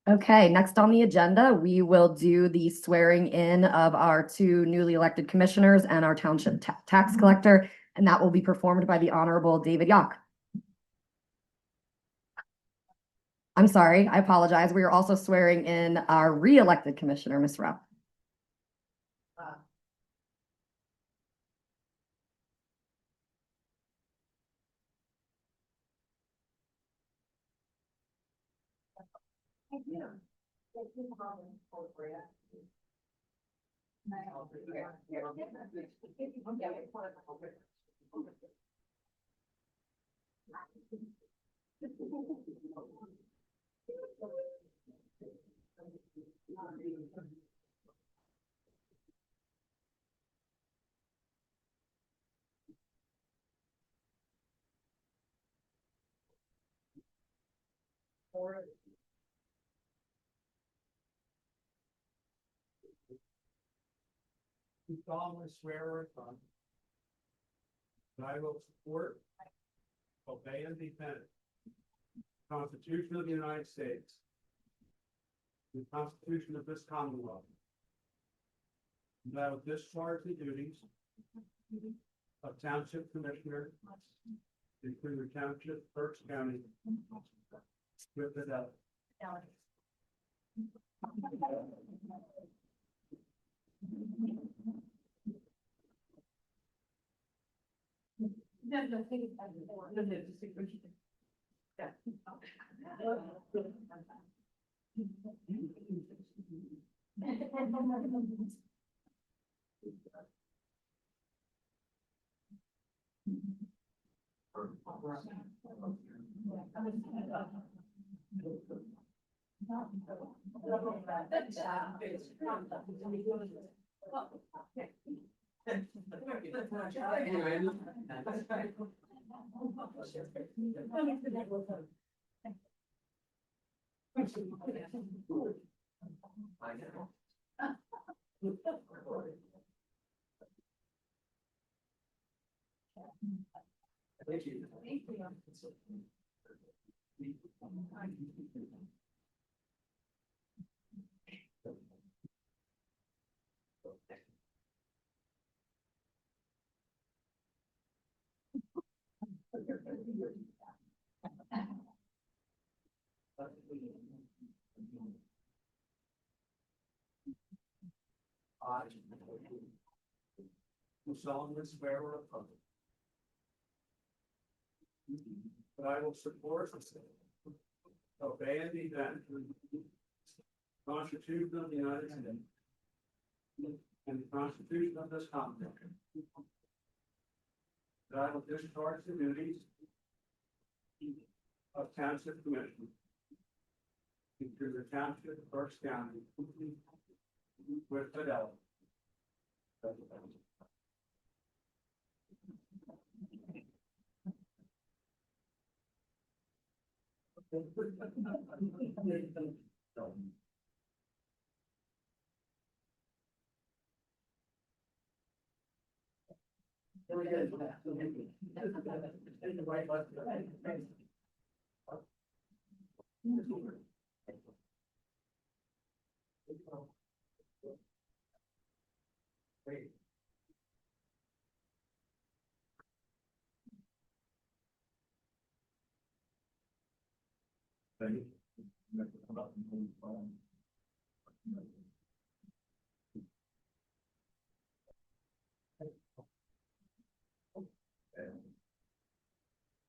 Okay, next on the agenda, we will do the swearing in of our two newly elected commissioners and our township tax collector, and that will be performed by the Honorable David Yock. I'm sorry, I apologize. We are also swearing in our re-elected commissioner, Ms. Rupp. Do solemnly swear or affirm that I will support, obey, and defend the Constitution of the United States, the Constitution of this Commonwealth, and that I will discharge the duties of Township Commissioner in Cumru Township, Berks County, with fidelity. Thank you. I do solemnly swear or affirm that I will support, obey, and defend the Constitution of the United States and the Constitution of this Commonwealth, that I will discharge the duties of Township Commissioner in the Township, Berks County, with fidelity.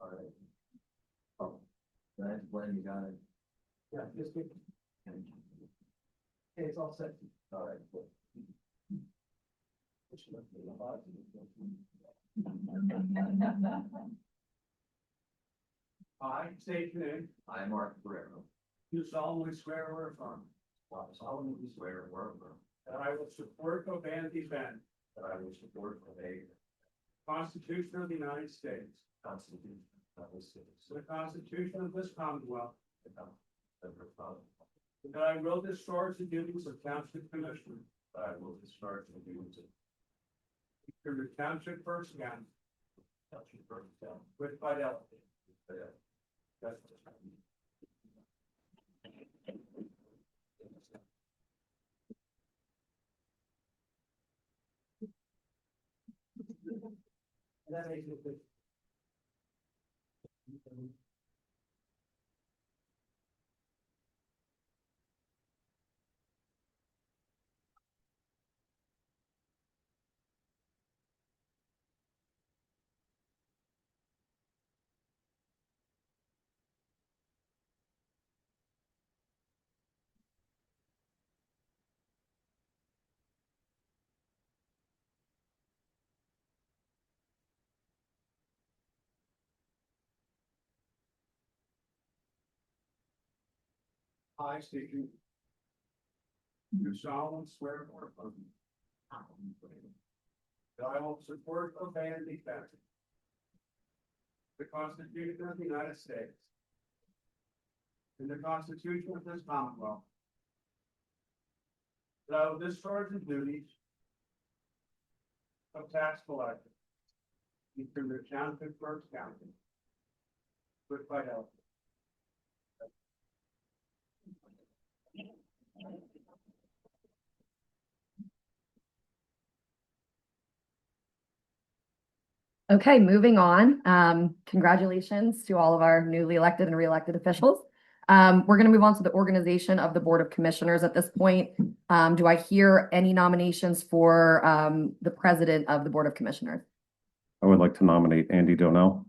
All right. Oh, that's when you got it. Yeah, just good. Okay, it's all set. All right. Cool. I state your name. I, Mark Guerrero, Do solemnly swear or affirm solemnly swear or affirm that I will support, obey, and defend that I will support, obey the Constitution of the United States, the Constitution of the States, the Constitution of this Commonwealth, the Constitution of the Commonwealth, and that I will discharge the duties of Township Commissioner that I will discharge the duties of in the Township, Berks County, Township Berks County with fidelity. with fidelity. That's That makes it good. I state you. Do solemnly swear or affirm. That I will support, obey, and defend. The Constitution of the United States. And the Constitution of this Commonwealth. That I will discharge the duties. Of tax collector. In Cumru Township, First County. With fidelity. Okay, moving on. Congratulations to all of our newly elected and re-elected officials. We're going to move on to the organization of the Board of Commissioners at this point. Do I hear any nominations for the president of the Board of Commissioners? I would like to nominate Andy Donnell.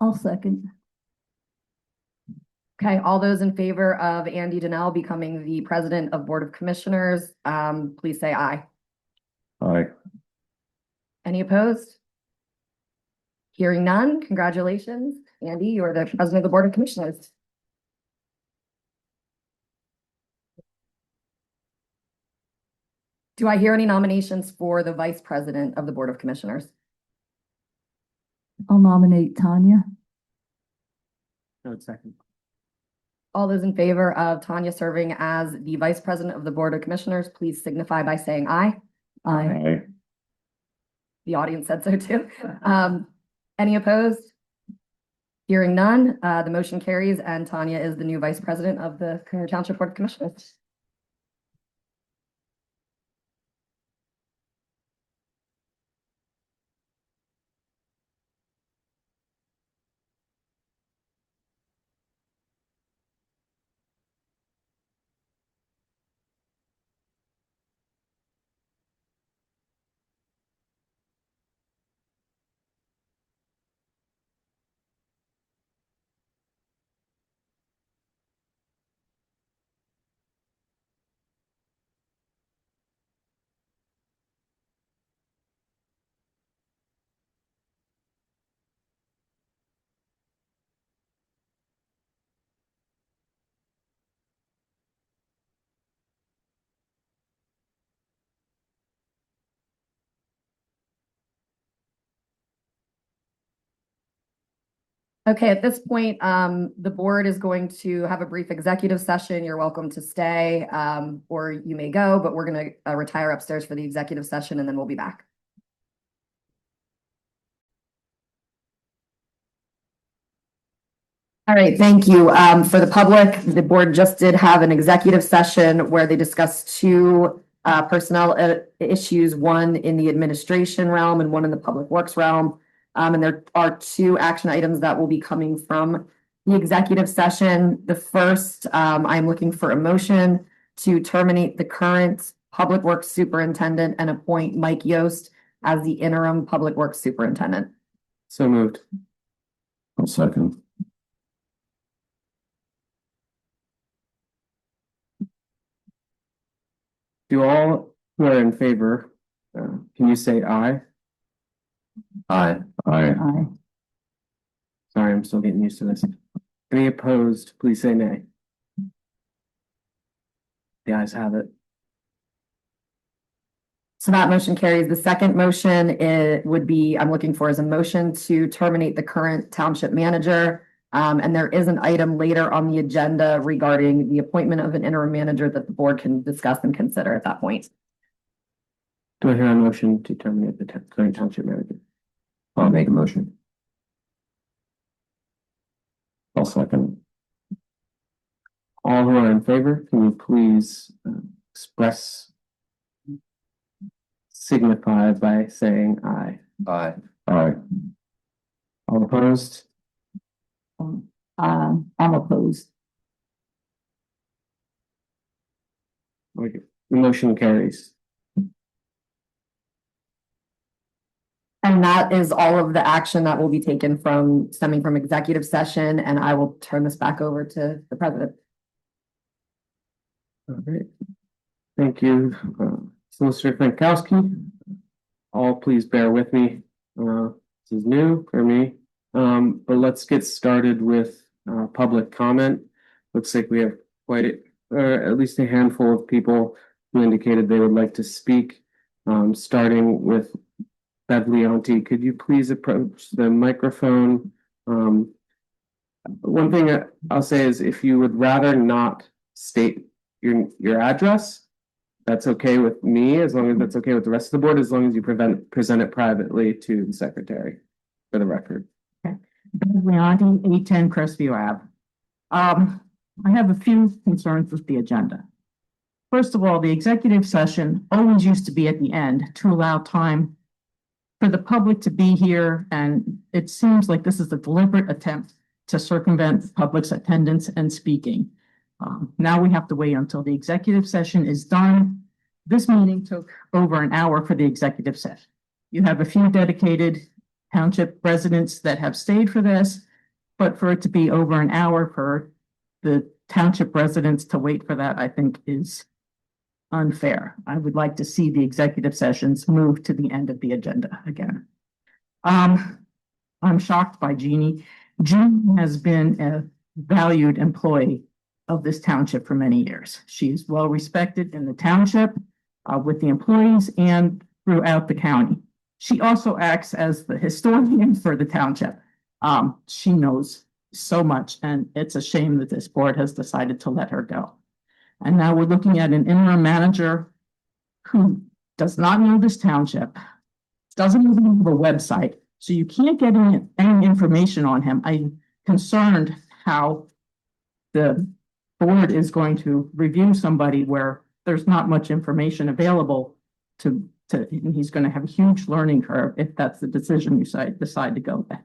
I'll second. Okay, all those in favor of Andy Donnell becoming the president of Board of Commissioners, please say aye. Aye. Any opposed? Hearing none, congratulations. Andy, you are the president of the Board of Commissioners. Do I hear any nominations for the vice president of the Board of Commissioners? I'll nominate Tanya. I would second. All those in favor of Tanya serving as the vice president of the Board of Commissioners, please signify by saying aye. Aye. Aye. The audience said so too. Any opposed? Hearing none, the motion carries and Tanya is the new vice president of the Cumru Township Board of Commissioners. Okay, at this point, the board is going to have a brief executive session. You're welcome to stay, or you may go, but we're going to retire upstairs for the executive session and then we'll be back. All right, thank you. For the public, the board just did have an executive session where they discussed two personnel issues, one in the administration realm and one in the public works realm. And there are two action items that will be coming from the executive session. The first, I'm looking for a motion to terminate the current public works superintendent and appoint Mike Yost as the interim public works superintendent. So moved. I'll second. Do all who are in favor, can you say aye? Aye. Aye. Aye. Sorry, I'm still getting used to this. Any opposed, please say nay. The ayes have it. So that motion carries. The second motion would be, I'm looking for as a motion to terminate the current township manager. And there is an item later on the agenda regarding the appointment of an interim manager that the board can discuss and consider at that point. Do I hear a motion to terminate the current township manager? I'll make a motion. I'll second. All who are in favor, can you please signify by saying aye? Aye. Aye. All opposed? I'm opposed. Okay, the motion carries. And that is all of the action that will be taken from stemming from executive session, and I will turn this back over to the president. All right. Thank you, Solicitor Frankowski. All please bear with me. This is new for me. But let's get started with public comment. Looks like we have at least a handful of people who indicated they would like to speak. Starting with Beverly Auntie, could you please approach the microphone? One thing I'll say is if you would rather not state your address, that's okay with me, as long as that's okay with the rest of the board, as long as you present it privately to the secretary for the record. Leondi, 810 Crestview Ave. I have a few concerns with the agenda. First of all, the executive session always used to be at the end to allow time for the public to be here, and it seems like this is a deliberate attempt to circumvent the public's attendance and speaking. Now we have to wait until the executive session is done. This meeting took over an hour for the executive session. You have a few dedicated township residents that have stayed for this, but for it to be over an hour for the township residents to wait for that, I think is unfair. I would like to see the executive sessions move to the end of the agenda again. I'm shocked by Jeannie. Jeannie has been a valued employee of this township for many years. She is well respected in the township, with the employees and throughout the county. She also acts as the historian for the township. She knows so much, and it's a shame that this board has decided to let her go. And now we're looking at an interim manager who does not know this township, doesn't even have a website, so you can't get any information on him. I'm concerned how the board is going to review somebody where there's not much information available and he's going to have a huge learning curve if that's the decision you decide to go with.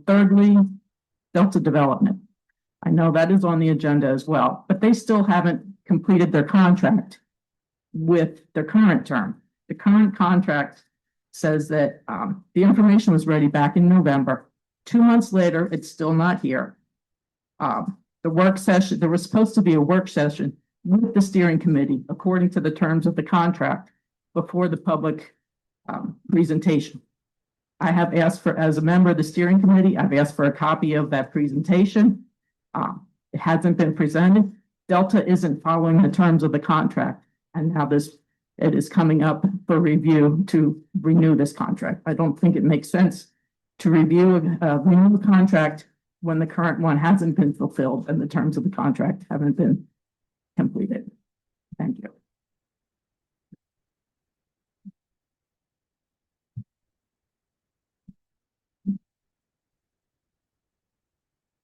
Thirdly, Delta Development. I know that is on the agenda as well, but they still haven't completed their contract with their current term. The current contract says that the information was ready back in November. 2 months later, it's still not here. The work session, there was supposed to be a work session with the steering committee according to the terms of the contract before the public presentation. I have asked for, as a member of the steering committee, I've asked for a copy of that presentation. It hasn't been presented. Delta isn't following the terms of the contract, and now it is coming up for review to renew this contract. I don't think it makes sense to renew a contract when the current one hasn't been fulfilled and the terms of the contract haven't been completed. Thank you.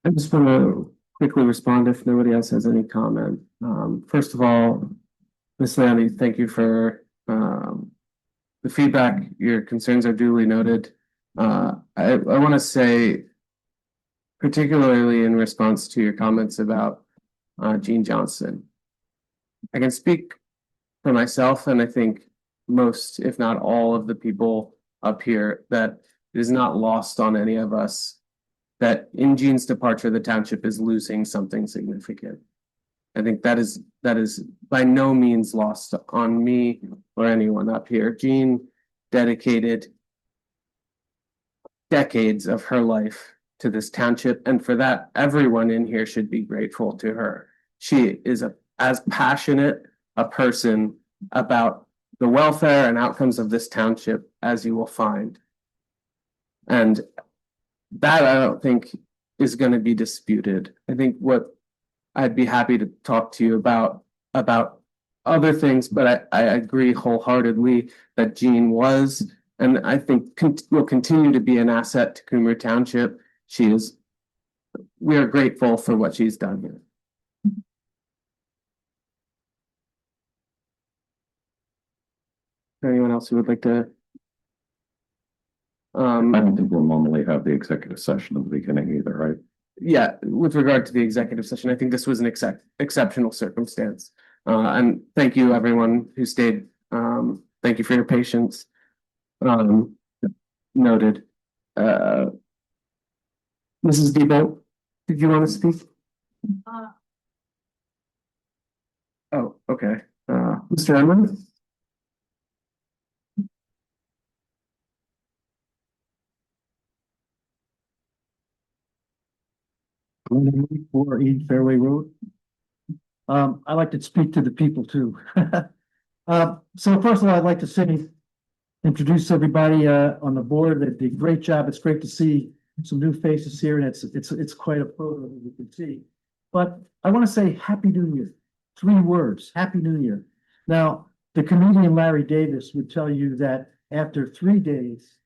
I just want to quickly respond if nobody else has any comment. First of all, Ms. Leonie, thank you for the feedback. Your concerns are duly noted. I want to say, particularly in response to your comments about Gene Johnson, I can speak for myself, and I think most, if not all, of the people up here, that it is not lost on any of us that in Gene's departure, the township is losing something significant. I think that is by no means lost on me or anyone up here. Gene dedicated decades of her life to this township, and for that, everyone in here should be grateful to her. She is as passionate a person about the welfare and outcomes of this township as you will find. And that I don't think is going to be disputed. I think what I'd be happy to talk to you about other things, but I agree wholeheartedly that Jean was, and I think will continue to be an asset to Cumru Township. We are grateful for what she's done here. Anyone else who would like to I don't think we'll normally have the executive session at the beginning either, right? Yeah, with regard to the executive session, I think this was an exceptional circumstance. And thank you, everyone who stayed. Thank you for your patience. Noted. Mrs. Debo, did you want to speak? Oh, okay. Mr. Edmund? For East Fairway Road. I'd like to speak to the people too. So first of all, I'd like to introduce everybody, on the board that did a great job. It's great to see some new faces here and it's quite a photo that you can see. But I want to say Happy New Year. 3 words, Happy New Year. Now, the comedian Larry Davis would tell you that after 3 days,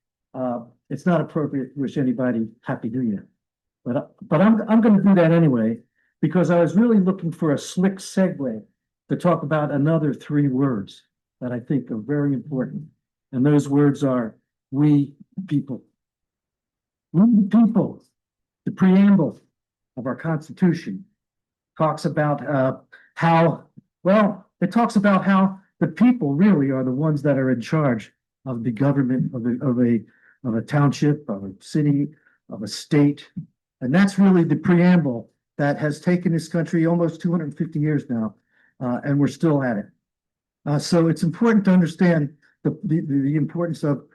it's not appropriate to wish anybody Happy New Year. But I'm going to do that anyway, because I was really looking for a slick segue to talk about another 3 words that I think are very important. And those words are we people. We the people, the preamble of our Constitution talks about it talks about how the people really are the ones that are in charge of the government of a township, of a city, of a state. And that's really the preamble that has taken this country almost 250 years now, and we're still at it. So it's important to understand the importance of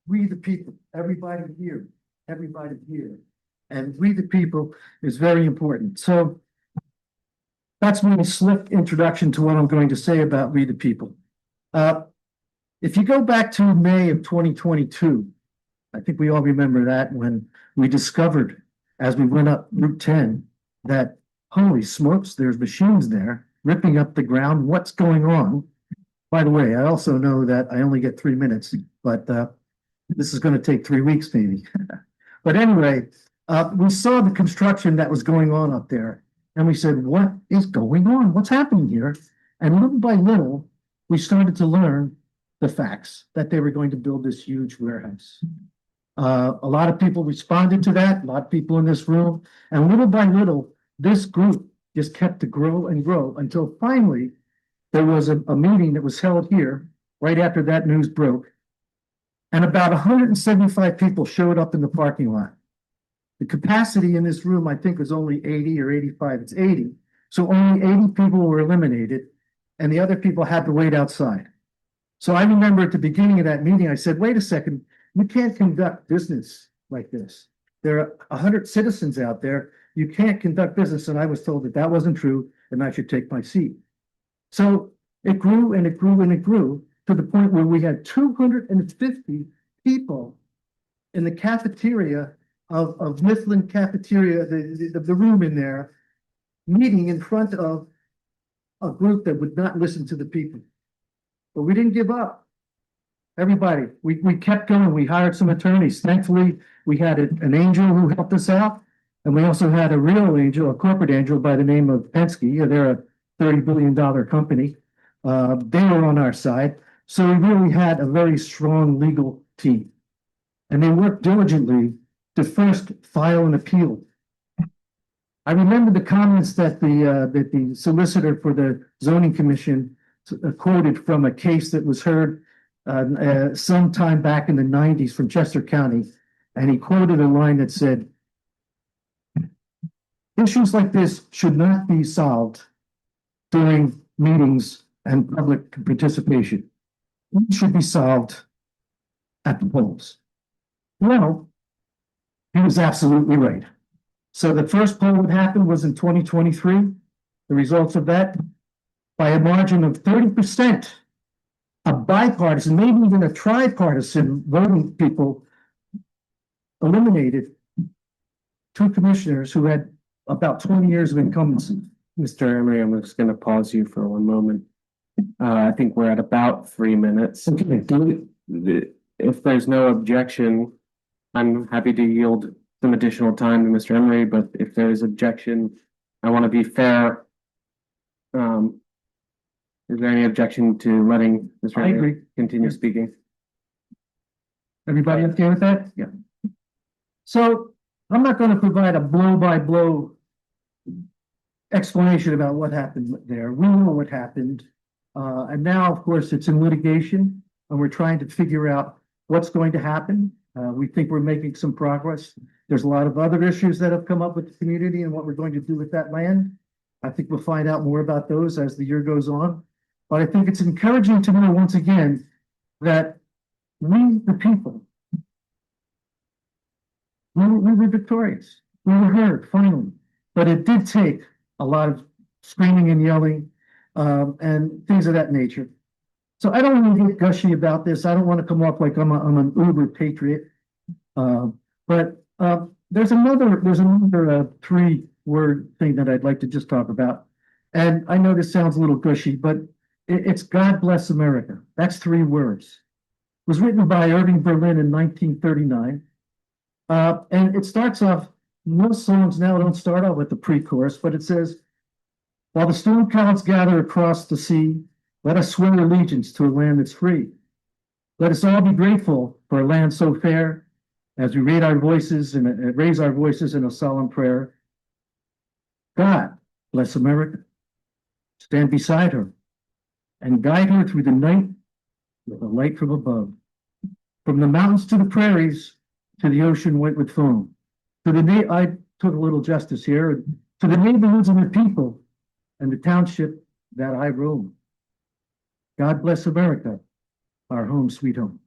we the people, everybody here, and we the people is very important. So that's my slick introduction to what I'm going to say about we the people. If you go back to May of 2022, I think we all remember that when we discovered as we went up Route 10, that holy smokes, there's machines there ripping up the ground. What's going on? By the way, I also know that I only get 3 minutes, but this is going to take 3 weeks maybe. But anyway, we saw the construction that was going on up there, and we said, what is going on? What's happening here? And little by little, we started to learn the facts that they were going to build this huge warehouse. A lot of people responded to that, a lot of people in this room, and little by little, this group just kept to grow and grow until finally there was a meeting that was held here right after that news broke. And about 175 people showed up in the parking lot. The capacity in this room, I think, was only 80 or 85. It's 80. So only 80 people were eliminated, and the other people had to wait outside. So I remember at the beginning of that meeting, I said, wait a second. You can't conduct business like this. There are 100 citizens out there. You can't conduct business. And I was told that that wasn't true and I should take my seat. So it grew and it grew and it grew to the point where we had 250 people in the cafeteria of Mifflin Cafeteria, the room in there, meeting in front of a group that would not listen to the people. But we didn't give up. Everybody, we kept going. We hired some attorneys. Thankfully, we had an angel who helped us out. And we also had a real angel, a corporate angel by the name of Penske. They're a $30 billion company. They were on our side. So we really had a very strong legal team. And they worked diligently to first file an appeal. I remember the comments that the solicitor for the zoning commission quoted from a case that was heard sometime back in the 90s from Chester County. And he quoted a line that said, issues like this should not be solved during meetings and public participation. It should be solved at the polls. Well, he was absolutely right. So the first poll that happened was in 2023. The results of that, by a margin of 30%, a bipartisan, maybe even a tripartisan voting people eliminated 2 commissioners who had about 20 years of incumbency. Mr. Emery, I'm just going to pause you for one moment. I think we're at about 3 minutes. Okay. If there's no objection, I'm happy to yield some additional time to Mr. Emery, but if there's objection, I want to be fair. Is there any objection to letting Mr. I Emery agree. continue speaking? Everybody okay with that? Yeah. So I'm not gonna provide a blow-by-blow explanation about what happened there. We know what happened. And now, of course, it's in litigation, and we're trying to figure out what's going to happen. We think we're making some progress. There's a lot of other issues that have come up with the community and what we're going to do with that land. I think we'll find out more about those as the year goes on. But I think it's encouraging to know once again that we, the people, we were victorious. We were heard finally, but it did take a lot of screaming and yelling, and things of that nature. So I don't want to get gushy about this. I don't want to come off like I'm an uber patriot. But there's another 3-word thing that I'd like to just talk about. And I know this sounds a little gushy, but it's God Bless America. That's 3 words. It was written by Irving Berlin in 1939. And it starts off, most songs now don't start out with the pre-chorus, but it says, while the storm clouds gather across the sea, let us swear allegiance to a land that's free. Let us all be grateful for a land so fair, as we raise our voices in a solemn prayer. God bless America. Stand beside her and guide her through the night with a light from above. From the mountains to the prairies, to the ocean wet with foam. I took a little justice here. To the neighborhoods and the people and the township that I roam. God bless America, our home, sweet home.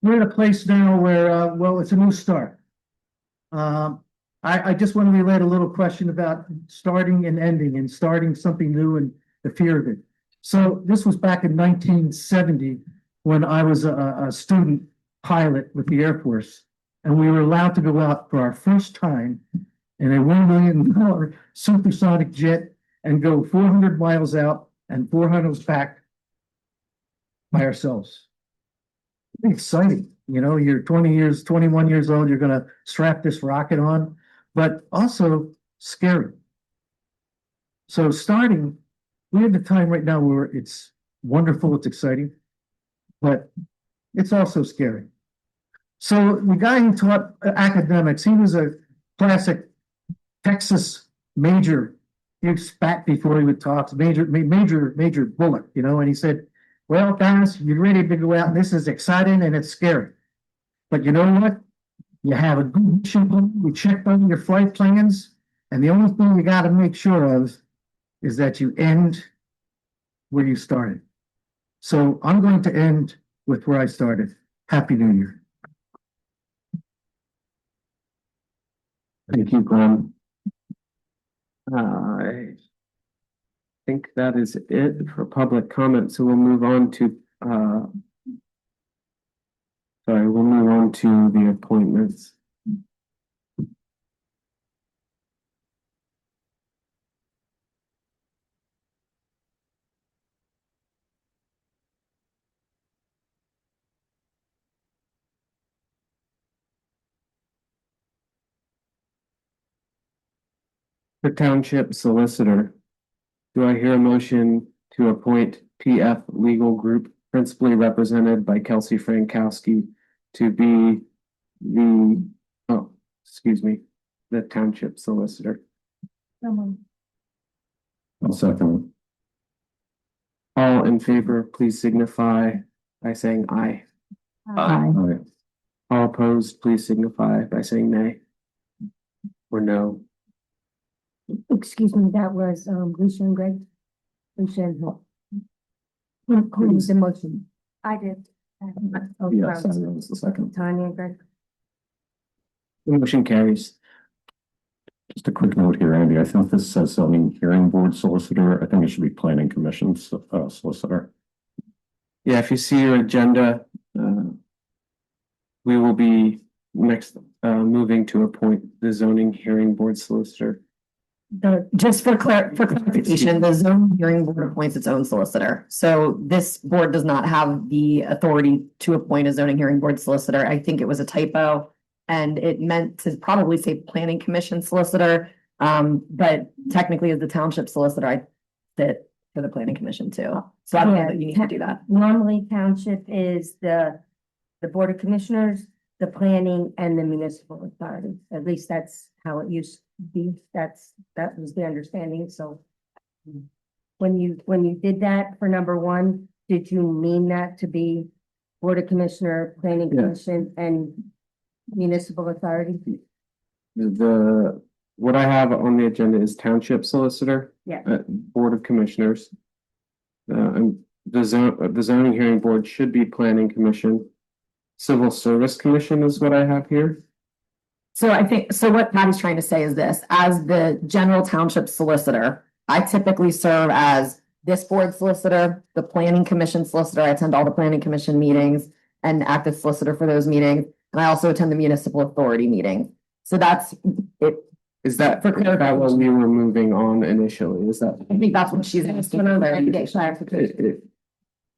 We're in a place now where, well, it's a new start. I just want to relate a little question about starting and ending and starting something new and the fear of it. So this was back in 1970 when I was a student pilot with the Air Force, and we were allowed to go out for our first time in a $1 million supersonic jet and go 400 miles out and 400 back by ourselves. Pretty exciting. You know, you're 21 years old, you're going to strap this rocket on, but also scary. So starting, we're at the time right now where it's wonderful, it's exciting, but it's also scary. So the guy who taught academics, he was a classic Texas major. He spat before he would talk, major bullet, you know, and he said, well, guys, you're ready to go out, and this is exciting and it's scary. But you know what? You have a good mission plan, you checked on your flight plans, and the only thing you got to make sure of is that you end where you started. So I'm going to end with where I started. Happy New Year. Thank you, Glenn. I think that is it for public comment. So we'll move on to the appointments. The township solicitor. Do I hear a motion to appoint PF Legal Group, principally represented by Kelsey Frankowski, to be the township solicitor? I'll second. All in favor, please signify by saying aye. Aye. All opposed, please signify by saying nay or no. Excuse me, that was Lucia and Greg. Lucia and who was the motion? I did. Oh, Yes, wow. that was the second. Tanya and Greg. The motion carries. Just a quick note here, Andy. I think this says zoning hearing board solicitor. I think it should be planning commission solicitor. Yeah, if you see your agenda, we will be next moving to appoint the zoning hearing board solicitor. Just for clarification, the zoning hearing board appoints its own solicitor. So this board does not have the authority to appoint a zoning hearing board solicitor. I think it was a typo and it meant to probably say planning commission solicitor. But technically as the township solicitor, I sit for the planning commission too. So I don't know that you need to do that. Normally township is the board of commissioners, the planning and the municipal authority. At least that's how it used to be. That was the understanding. So when you did that for number one, did you mean that to be board of commissioner, planning Yeah. commission and municipal authority? What I have on the agenda is township solicitor. Yeah. Board of commissioners. And the zoning hearing board should be planning commission. Civil service commission is what I have here. So I think, so what Patty's trying to say is this, as the general township solicitor, I typically serve as this board solicitor, the planning commission solicitor. I attend all the planning commission meetings and act as solicitor for those meetings. And I also attend the municipal authority meeting. So that's it. Is that For that what we were moving on initially? Is that? I think that's what she's asking. for clarification.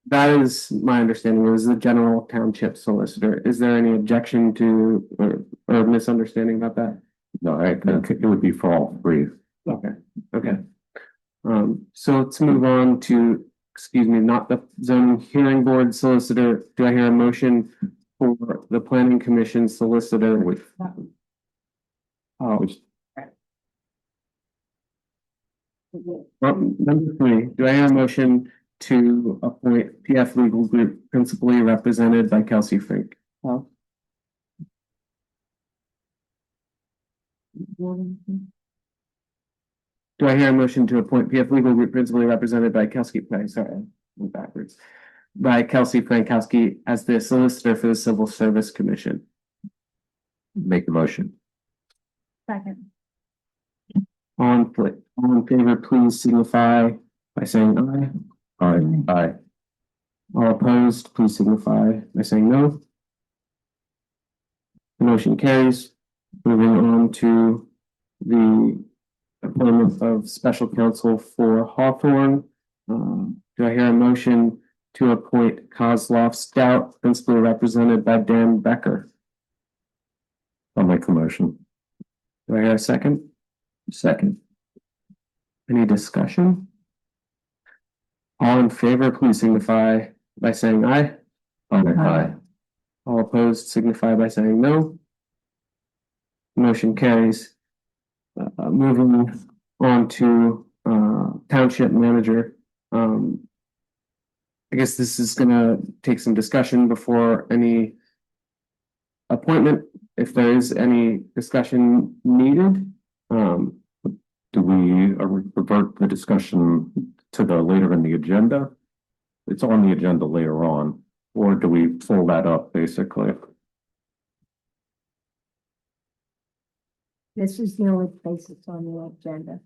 That is my understanding, is the general township solicitor. Is there any objection to or misunderstanding about that? No, I think it would be for all three. Okay. So let's move on to, excuse me, not the zoning hearing board solicitor. Do I hear a motion for the planning commission solicitor with? Number three, do I hear a motion to appoint PF Legal Group principally represented by Kelsey Fink? Do I hear a motion to appoint PF Legal Group principally represented by Kelsey, sorry, I went backwards. By Kelsey Frankowski as the solicitor for the Civil Service Commission? Make the motion. Second. All in favor, please signify by saying aye. Aye. All opposed, please signify by saying no. The motion carries. Moving on to the appointment of special counsel for Hawthorne. Do I hear a motion to appoint Kozlov Stout, principally represented by Dan Becker? I'll make the motion. Do I hear a second? Second. Any discussion? All in favor, please signify by saying aye. Aye. All opposed, signify by saying no. Motion carries. Moving on to township manager. I guess this is gonna take some discussion before any appointment, if there is any discussion needed. Do we revert the discussion to the later in the agenda? It's on the agenda later on, or do we pull that up basically? This is the only place it's on the agenda.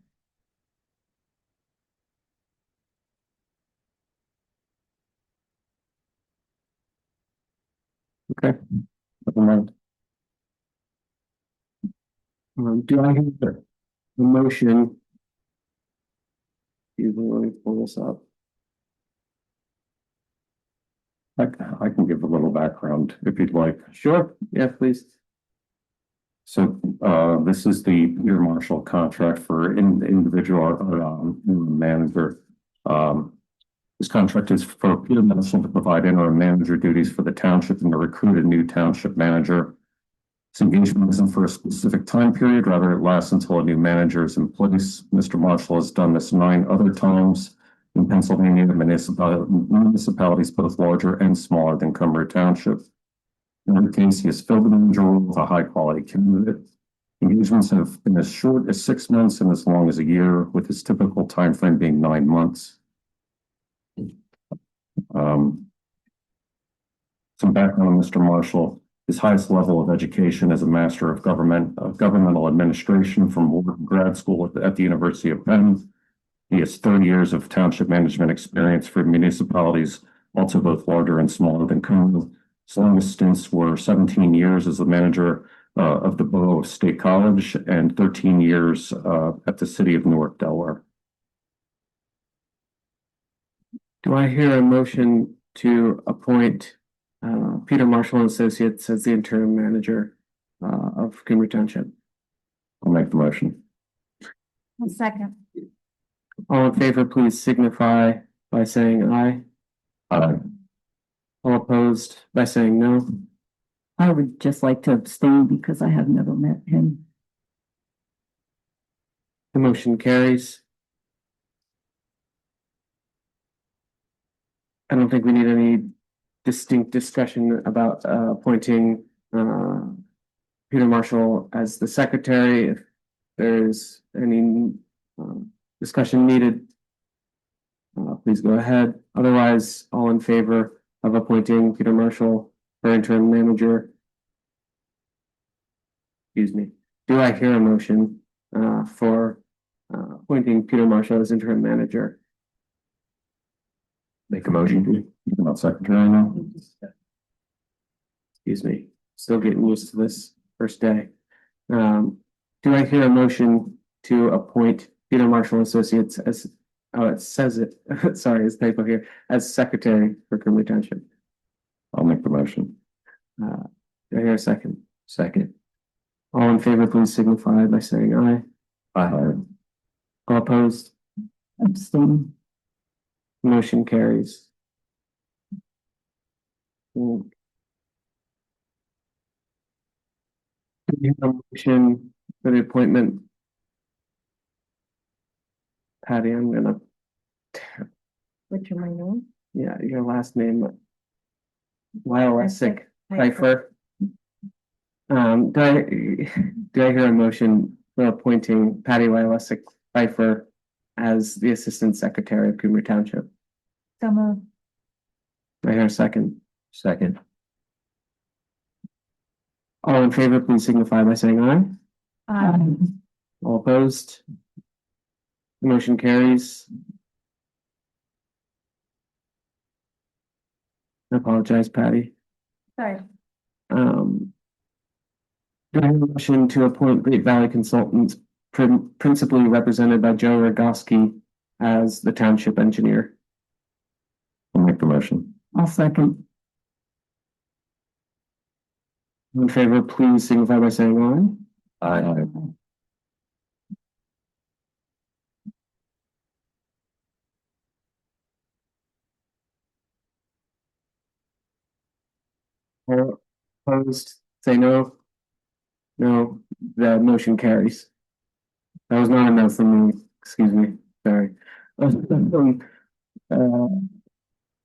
Okay. Never mind. Do I hear the motion? You will let me pull this up. I can give a little background if you'd like. Sure, yeah, please. So this is the Peter Marshall contract for individual manager. This contract is for Peter Marshall to provide interim manager duties for the township and to recruit a new township manager. This engagement isn't for a specific time period, rather it lasts until a new manager is in place. Mr. Marshall has done this 9 other times in Pennsylvania municipalities, both larger and smaller than Cumru Township. In every case, he has filled the manager role with a high-quality candidate. Engagements have been as short as 6 months and as long as a year, with his typical time frame being 9 months. Some background on Mr. Marshall. His highest level of education is a Master of Governmental Administration from Wharton Grad School at the University of Penn. He has 30 years of township management experience for municipalities, also both larger and smaller than Cumru. His longest stints were 17 years as the manager of the Borough of State College and 13 years at the City of Newark, Delaware. Do I hear a motion to appoint Peter Marshall and Associates as the interim manager of Cumru Township? I'll make the motion. Second. All in favor, please signify by saying aye. Aye. All opposed by saying no. I would just like to abstain because I have never met him. The motion carries. I don't think we need any distinct discussion about appointing Peter Marshall as the secretary. If there's any discussion needed, please go ahead. Otherwise, all in favor of appointing Peter Marshall for interim manager? Excuse me. Do I hear a motion for appointing Peter Marshall as interim manager? Make a motion. You're not secretary now. Excuse me. Still getting used to this first day. Do I hear a motion to appoint Peter Marshall Associates as, oh, it says it, sorry, it's typo here, as secretary for Cumru Township? I'll make the motion. Do I hear a second? Second. All in favor, please signify by saying aye. Aye. All opposed? Abstain. Motion carries. Do you have a motion for the appointment? Patty, I'm gonna, What's your name? yeah, your last name. Violates. Pfeiffer. Do I hear a motion for appointing Patty Lilasik Pfeiffer as the Assistant Secretary of Cumru Township? So moved. Do I hear a second? Second. All in favor, please signify by saying aye. All opposed? The motion carries. I apologize, Patty. Sorry. Do I have a motion to appoint Great Valley Consultants, principally represented by Joe Rogoski, as the township engineer? I'll make the motion. I'll second. In favor, please signify by saying aye. Aye. All opposed, say no. No, the motion carries. That was not enough for me, excuse me, sorry. Do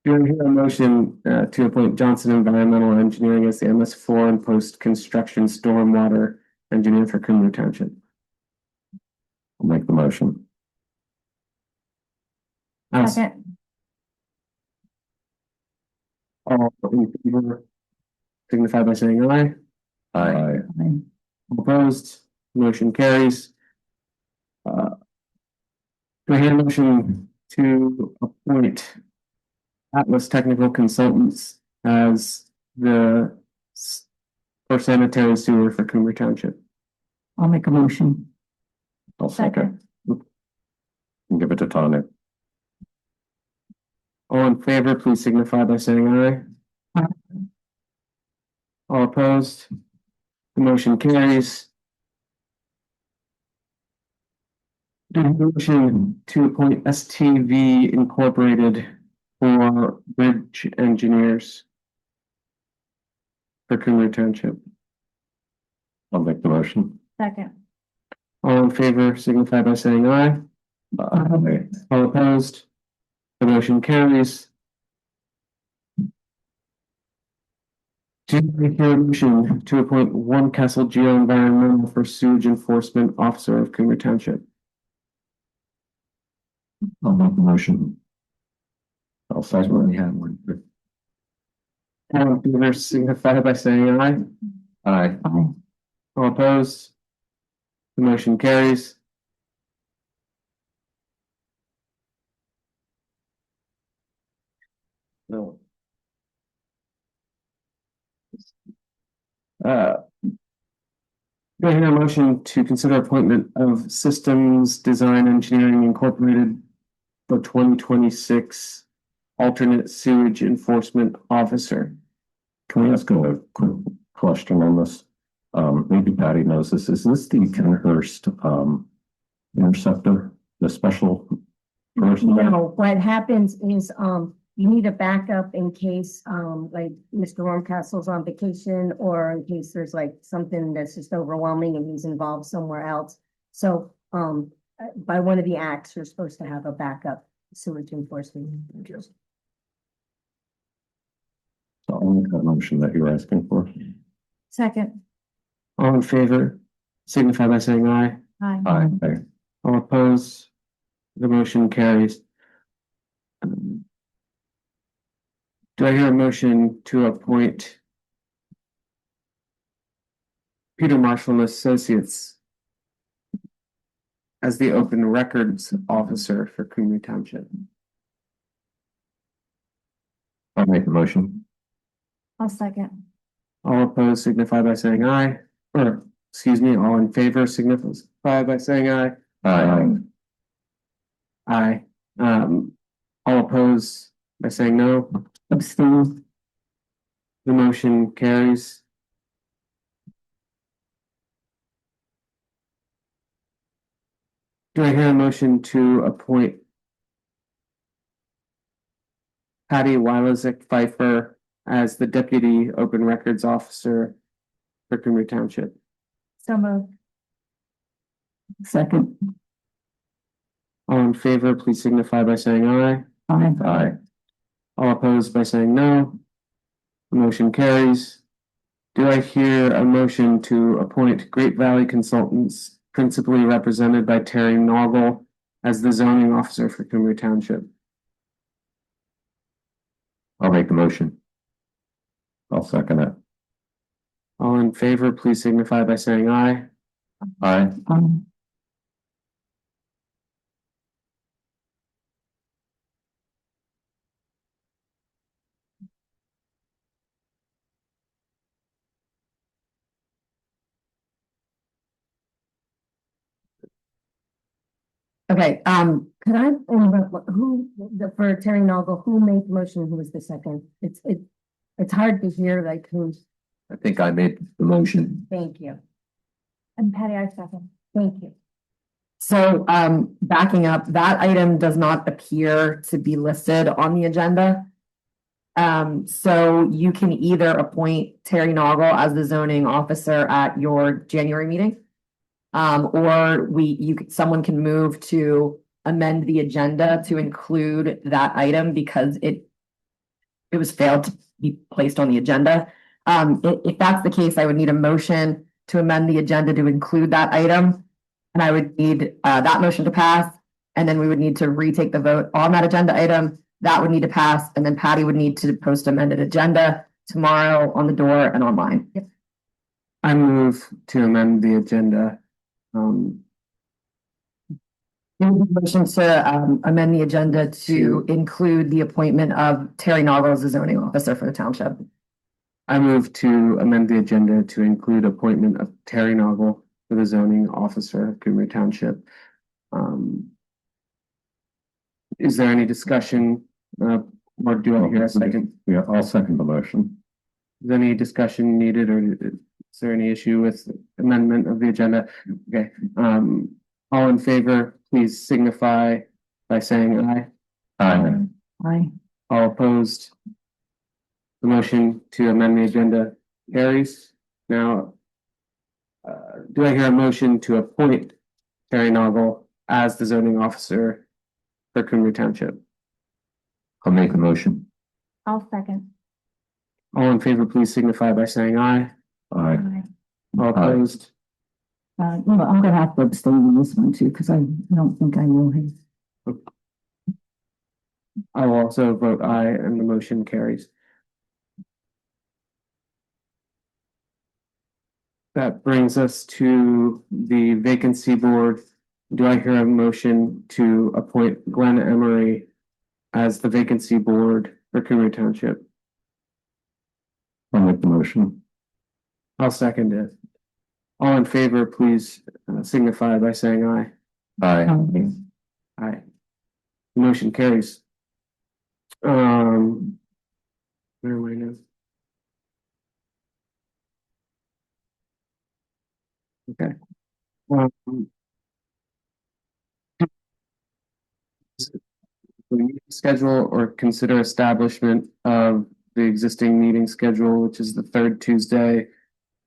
I hear a motion to appoint Johnson Environmental Engineering as the MS4 and post-construction stormwater engineer for Cumru Township? I'll make the motion. Second. All in favor, signify by saying aye. Aye. Opposed, motion carries. Do I hear a motion to appoint Atlas Technical Consultants as the for sanitary sewer for Cumru Township? I'll make a motion. I'll second. And give it to Tanya. All in favor, please signify by saying aye. All opposed, the motion carries. Do I have a motion to appoint STV Incorporated for bridge engineers for Cumru Township? I'll make the motion. Second. All in favor, signify by saying aye. Aye. All opposed, the motion carries. Do I hear a motion to appoint One Castle Geoenvironmental for sewage enforcement officer of Cumru Township? I'll make the motion. I'll second. Already have one. All in favor, signify by saying aye. Aye. All opposed, the motion carries. No. Do I hear a motion to consider appointment of Systems Design Engineering Incorporated for 2026 alternate sewage enforcement officer? Can we ask a quick question on this? Maybe Patty knows this. Is this the Kenhurst interceptor, the special No, what happens is, you need a backup in case, like Mr. Horncastle's on vacation or in case there's like something that's just overwhelming and he's involved somewhere else. So, by one of the acts, you're supposed to have a backup sewage enforcement. So I'll make that motion that you're asking for. Second. All in favor, signify by saying aye. Aye. All opposed, the motion carries. Do I hear a motion to appoint Peter Marshall and Associates as the open records officer for Cumru Township? I'll make the motion. I'll second. All opposed signify by saying aye, or excuse me, all in favor signify by saying aye. Aye. Aye. All opposed by saying no. Abstain. The motion carries. Do I hear a motion to appoint Patty Wilazik Pfeiffer as the Deputy Open Records Officer for Cumru Township? So moved. Second. All in favor, please signify by saying aye. Aye. Aye. All opposed by saying no. The motion carries. Do I hear a motion to appoint Great Valley Consultants, principally represented by Terry Noggle, as the zoning officer for Cumru Township? I'll make the motion. I'll second it. All in favor, please signify by saying aye. Aye. Okay, could I, for Terry Noggle, who made the motion, who was the second? It's hard to hear like who's, I think I made the motion. thank you. And Patty, I second. Thank you. So, backing up, that item does not appear to be listed on the agenda. So you can either appoint Terry Noggle as the zoning officer at your January meeting. Or someone can move to amend the agenda to include that item because it was failed to be placed on the agenda. If that's the case, I would need a motion to amend the agenda to include that item. And I would need, that motion to pass, and then we would need to retake the vote on that agenda item. That would need to pass, and then Patty would need to post amended agenda tomorrow on the door and online. Yep. I move to amend the agenda. Motion to amend the agenda to include the appointment of Terry Noggle as the zoning officer for the township. I move to amend the agenda to include appointment of Terry Noggle for the zoning officer of Cumru Township. Is there any discussion, or do I hear a second? Yeah, I'll second the motion. Is any discussion needed, or is there any issue with amendment of the agenda? Okay, all in favor, please signify by saying aye. Aye. Aye. All opposed? The motion to amend the agenda carries. Now, do I hear a motion to appoint Terry Noggle as the zoning officer for Cumru Township? I'll make the motion. I'll second. All in favor, please signify by saying aye. Aye. All opposed? I'm gonna have to abstain on this one too, because I don't think I know him. I will also vote aye, and the motion carries. That brings us to the vacancy board. Do I hear a motion to appoint Glenn Emery as the vacancy board for Cumru Township? I'll make the motion. I'll second it. All in favor, please signify by saying aye. Aye. Aye. The motion carries. Where am I now? Okay. the meeting schedule or consider establishment of the existing meeting schedule, which is the third Tuesday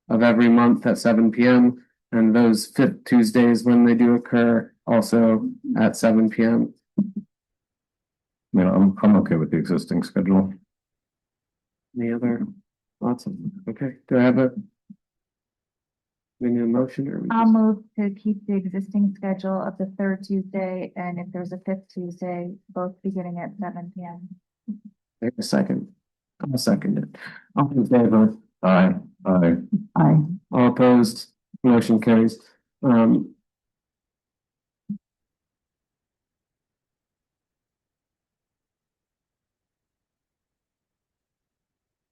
of every month at 7 p.m. and those fifth Tuesdays when they do occur also at 7 p.m. I'm okay with the existing schedule. Any other thoughts? Okay, do I have a? We need a motion or? I'll move to keep the existing schedule of the third Tuesday, and if there's a fifth Tuesday, both beginning at 7 p.m. Take a second. I'll second it. All in favor? Aye. Aye. Aye. All opposed? Motion carries.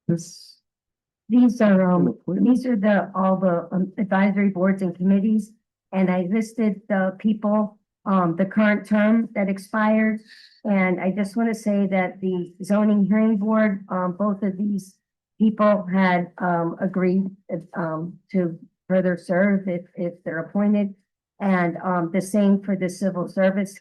This. These are all the advisory boards and committees. And I listed the people, the current term that expired. And I just want to say that the zoning hearing board, both of these people had, agreed, to further serve if they're appointed. And, the same for the civil service,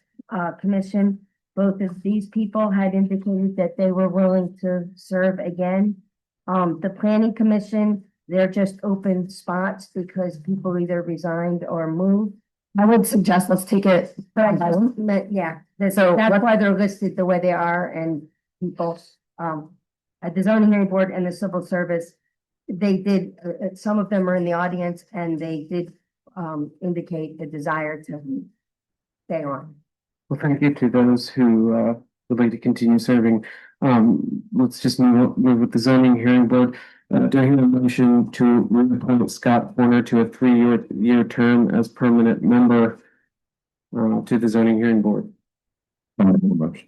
commission. Both of these people had indicated that they were willing to serve again. The planning commission, they're just open spots because people either resigned or moved. I would suggest let's take it. But I just meant, yeah, So that's what- why they're listed the way they are, and people, at the zoning hearing board and the civil service, they did, some of them are in the audience and they did, indicate a desire to stay on. Well, thank you to those who would like to continue serving. Let's just move with the zoning hearing board. Do I hear a motion to reappoint Scott Warner to a 3-year term as permanent member to the zoning hearing board? Okay.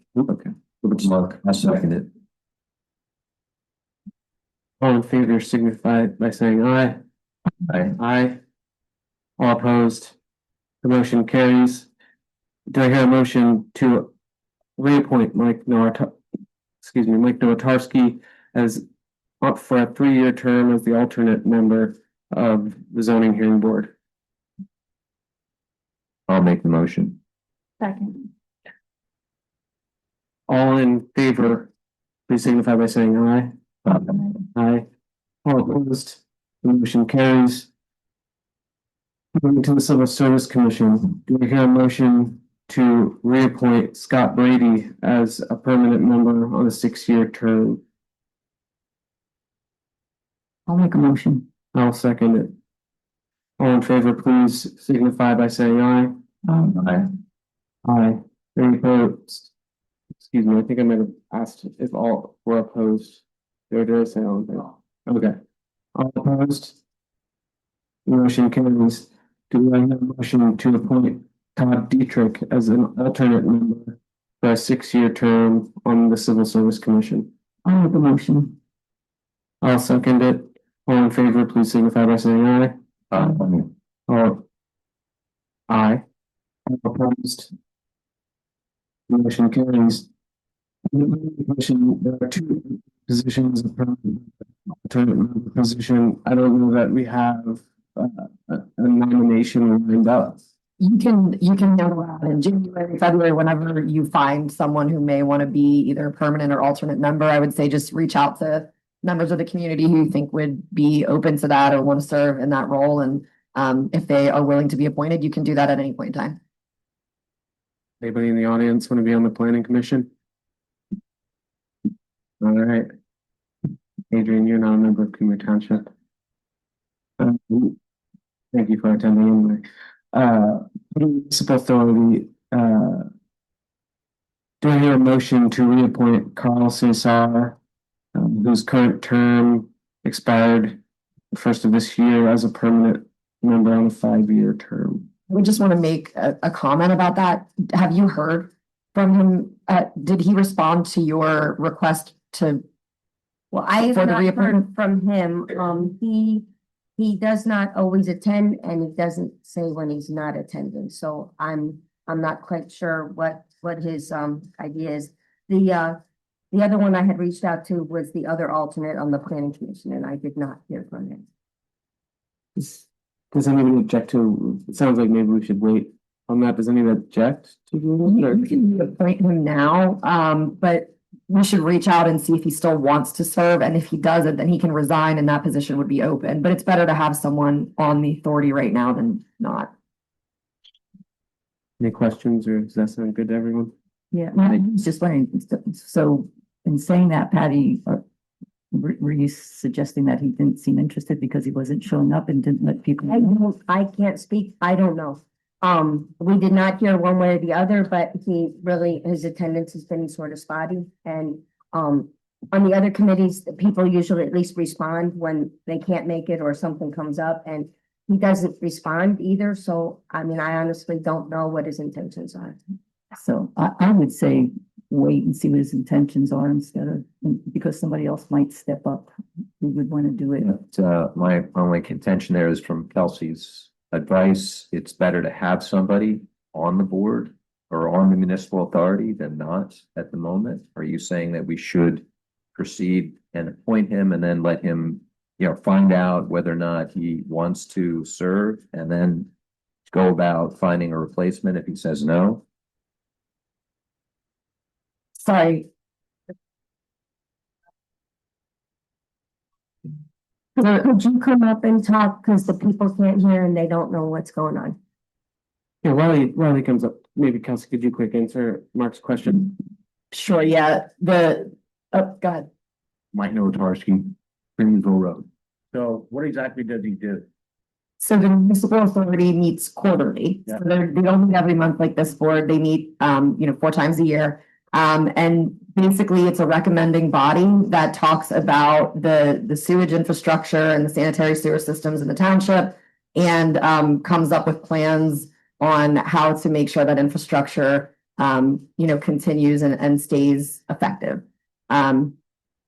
Mark, I second it. All in favor signify by saying aye. Aye. Aye. All opposed? The motion carries. Do I hear a motion to reappoint Mike Nowatarski as up for a 3-year term as the alternate member of the zoning hearing board? I'll make the motion. Second. All in favor, please signify by saying aye. Aye. All opposed? The motion carries. Moving to the Civil Service Commission, do we hear a motion to reappoint Scott Brady as a permanent member on a 6-year term? I'll make a motion. I'll second it. All in favor, please signify by saying aye. Aye. Aye. Any opposed? Excuse me, I think I might have asked if all were opposed. Did I say all in favor? Okay. All opposed? The motion carries. Do I have a motion to appoint Todd Dietrich as an alternate member for a 6-year term on the Civil Service Commission? I'll make a motion. I'll second it. All in favor, please signify by saying aye. All aye. All opposed? The motion carries. There are 2 positions of permanent alternate member position. I don't know that we have a nomination lined up. You can handle that in January, February, whenever you find someone who may want to be either a permanent or alternate member. I would say just reach out to members of the community who you think would be open to that or want to serve in that role. And if they are willing to be appointed, you can do that at any point in time. Anybody in the audience want to be on the planning commission? All right. Adrian, you're not a member of Cumru Township. Thank you for attending anyway. Municipal authority, do I hear a motion to reappoint Carl Cesar, whose current term expired the first of this year as a permanent member on a 5-year term? We just want to make a comment about that. Have you heard from him? Did he respond to your request to? Well, I have For the not reappointment? heard from him. He does not always attend and he doesn't say when he's not attending. So I'm not quite sure what his idea is. The other one I had reached out to was the other alternate on the planning commission and I did not hear from him. Does anybody object to, it sounds like maybe we should wait on that, does anyone object to doing it? You can appoint him now, but we should reach out and see if he still wants to serve, and if he doesn't, then he can resign and that position would be open, but it's better to have someone on the authority right now than not. Any questions, or does that sound good to everyone? Yeah, I was just wondering, so in saying that, Patty, were you suggesting that he didn't seem interested because he wasn't showing up and didn't let people know? I can't speak, I don't know. We did not hear one way or the other, but he really, his attendance has been sort of spotty. And, on the other committees, the people usually at least respond when they can't make it or something comes up, and he doesn't respond either. So, I mean, I honestly don't know what his intentions are. So I would say wait and see what his intentions are instead of, because somebody else might step up who would want to do it. My only contention there is from Kelsey's advice. It's better to have somebody on the board or on the municipal authority than not at the moment. Are you saying that we should proceed and appoint him and then let him, find out whether or not he wants to serve and then go about finding a replacement if he says no? Sorry. Could you come up and talk, because the people can't hear and they don't know what's going on? Yeah, while he comes up, maybe Kelsey, could you quick answer Mark's question? Sure, yeah, oh, God. Mike Notarski, Greenville Road. So what exactly does he do? So the municipal authority meets quarterly. So they don't meet every month like this board. They meet, 4 times a year. And basically it's a recommending body that talks about the sewage infrastructure and the sanitary sewer systems in the township, and comes up with plans on how to make sure that infrastructure, continues and stays effective.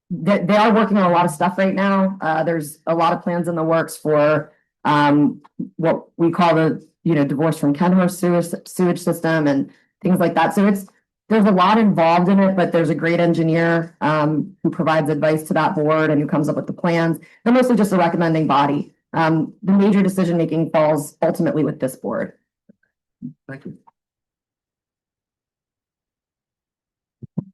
They are working on a lot of stuff right now. There's a lot of plans in the works for what we call the, divorce from Kenmore sewage system and things like that. So there's a lot involved in it, but there's a great engineer who provides advice to that board and who comes up with the plans. They're mostly just a recommending body. The major decision-making falls ultimately with this board. Thank you.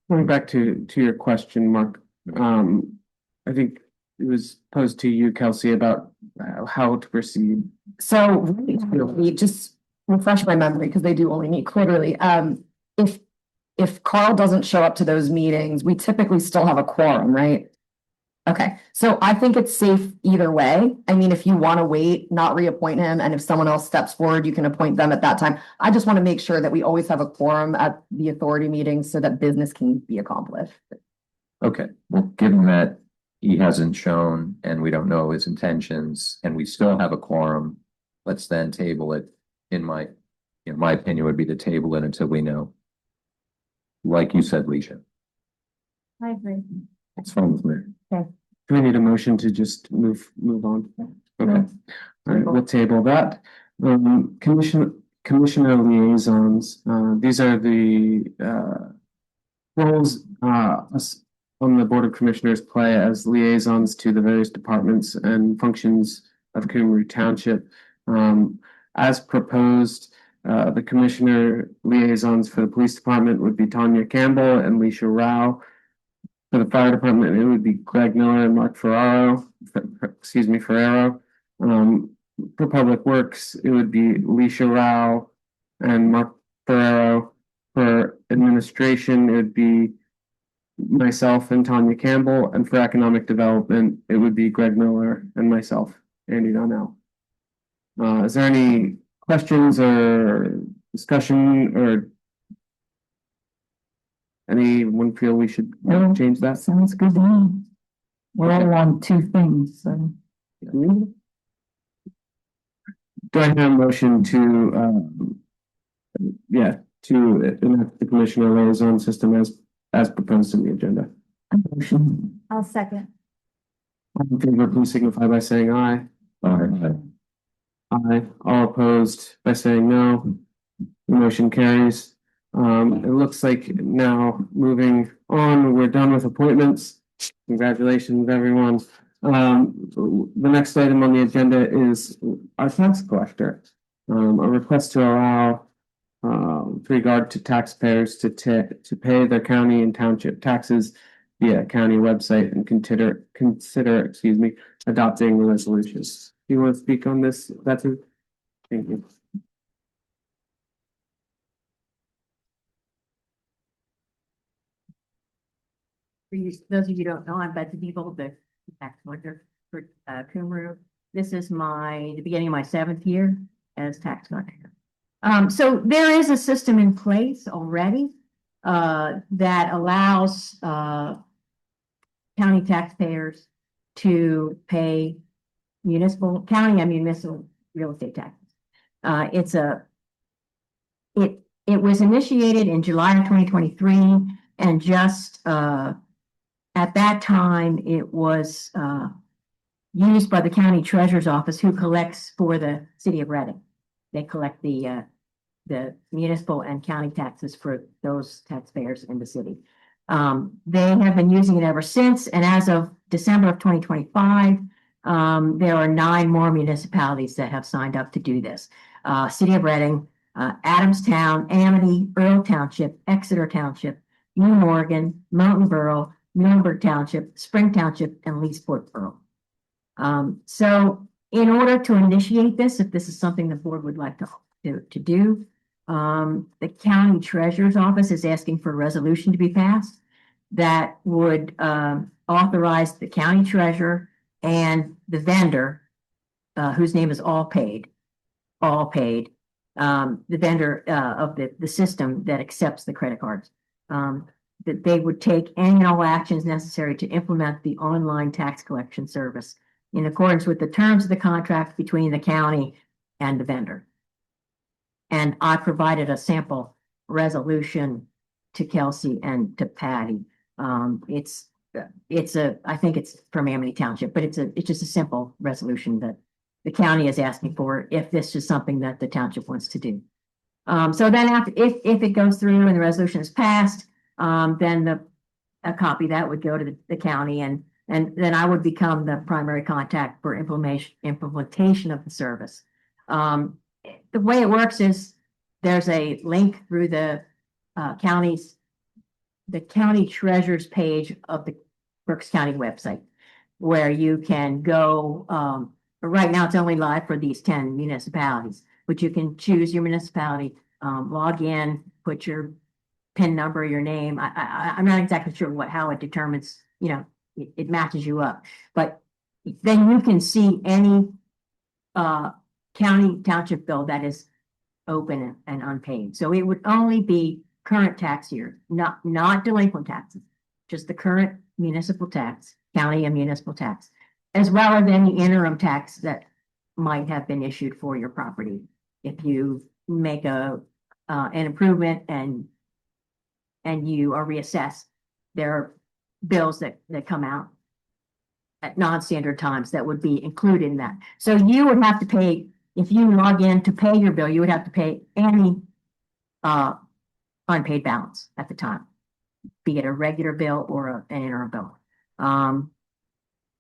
Going back to your question, Mark, I think it was posed to you, Kelsey, about how to proceed. So really, just refresh my memory because they do only meet quarterly. If Carl doesn't show up to those meetings, we typically still have a quorum, right? Okay, so I think it's safe either way. I mean, if you want to wait, not reappoint him, and if someone else steps forward, you can appoint them at that time. I just want to make sure that we always have a quorum at the authority meetings so that business can be accomplished. Okay, well, given that he hasn't shown and we don't know his intentions and we still have a quorum, let's then table it. My opinion would be to table it until we know. Like you said, Leisha. I agree. It's fine with me. Do we need a motion to just move on? Okay, all right, we'll table that. Commissioner liaisons, these are the roles us on the Board of Commissioners play as liaisons to the various departments and functions of Cumru Township. As proposed, the commissioner liaisons for the police department would be Tanya Campbell and Leisha Rao. For the fire department, it would be Greg Miller and Mark Ferraro. For public works, it would be Leisha Rao and Mark Ferraro. For administration, it would be myself and Tanya Campbell, and for economic development, it would be Greg Miller and myself, Andy Donnell. Is there any questions or discussion, or anyone feel we should change that? Sounds good to me. We're all on 2 things, so. Do I have a motion to enact the commissioner liaison system as proposed in the agenda? Motion. I'll second. All in favor, please signify by saying aye. Aye. Aye. All opposed by saying no. The motion carries. It looks like now moving on, we're done with appointments. Congratulations, everyone. The next item on the agenda is our tax collector. A request to allow with regard to taxpayers to pay their county and township taxes via county website and consider, excuse me, adopting the resolutions. Do you want to speak on this, Betsy? Thank you. For you, those of you who don't know, I'm Betsy Beeble, the tax collector for Cumru. This is the beginning of my 7th year as tax collector. So there is a system in place already that allows county taxpayers to pay county and municipal real estate taxes. It was initiated in July of 2023, and just at that time, it was used by the county treasurer's office, who collects for the city of Reading. They collect the municipal and county taxes for those taxpayers in the city. They have been using it ever since, and as of December of 2025, there are 9 more municipalities that have signed up to do this. City of Reading, Adamstown, Amity, Earl Township, Exeter Township, New Morgan, Mountain Borough, Muhlenberg Township, Spring Township, and Leesport Borough. So in order to initiate this, if this is something the board would like to do, the county treasurer's office is asking for a resolution to be passed that would authorize the county treasurer and the vendor, whose name is Allpaid, the vendor of the system that accepts the credit cards, that they would take any and all actions necessary to implement the online tax collection service in accordance with the terms of the contract between the county and the vendor. And I provided a sample resolution to Kelsey and to Patty. I think it's from Amity Township, but it's just a simple resolution that the county is asking for if this is something that the township wants to do. So then if it goes through and the resolution is passed, then a copy of that would go to the county, and then I would become the primary contact for implementation of the service. The way it works is there's a link through the county treasurer's page of the Berks County website, where you can go. Right now, it's only live for these 10 municipalities, but you can choose your municipality, log in, put your PIN number, your name. I'm not exactly sure how it determines, it matches you up, but then you can see any county township bill that is open and unpaid. So it would only be current tax year, not delinquent taxes, just the current municipal tax, county and municipal tax, as well as any interim tax that might have been issued for your property. If you make an improvement and you are reassessed, there are bills that come out at non-standard times that would be included in that. So you would have to pay, if you log in to pay your bill, you would have to pay any unpaid balance at the time, be it a regular bill or an interim bill.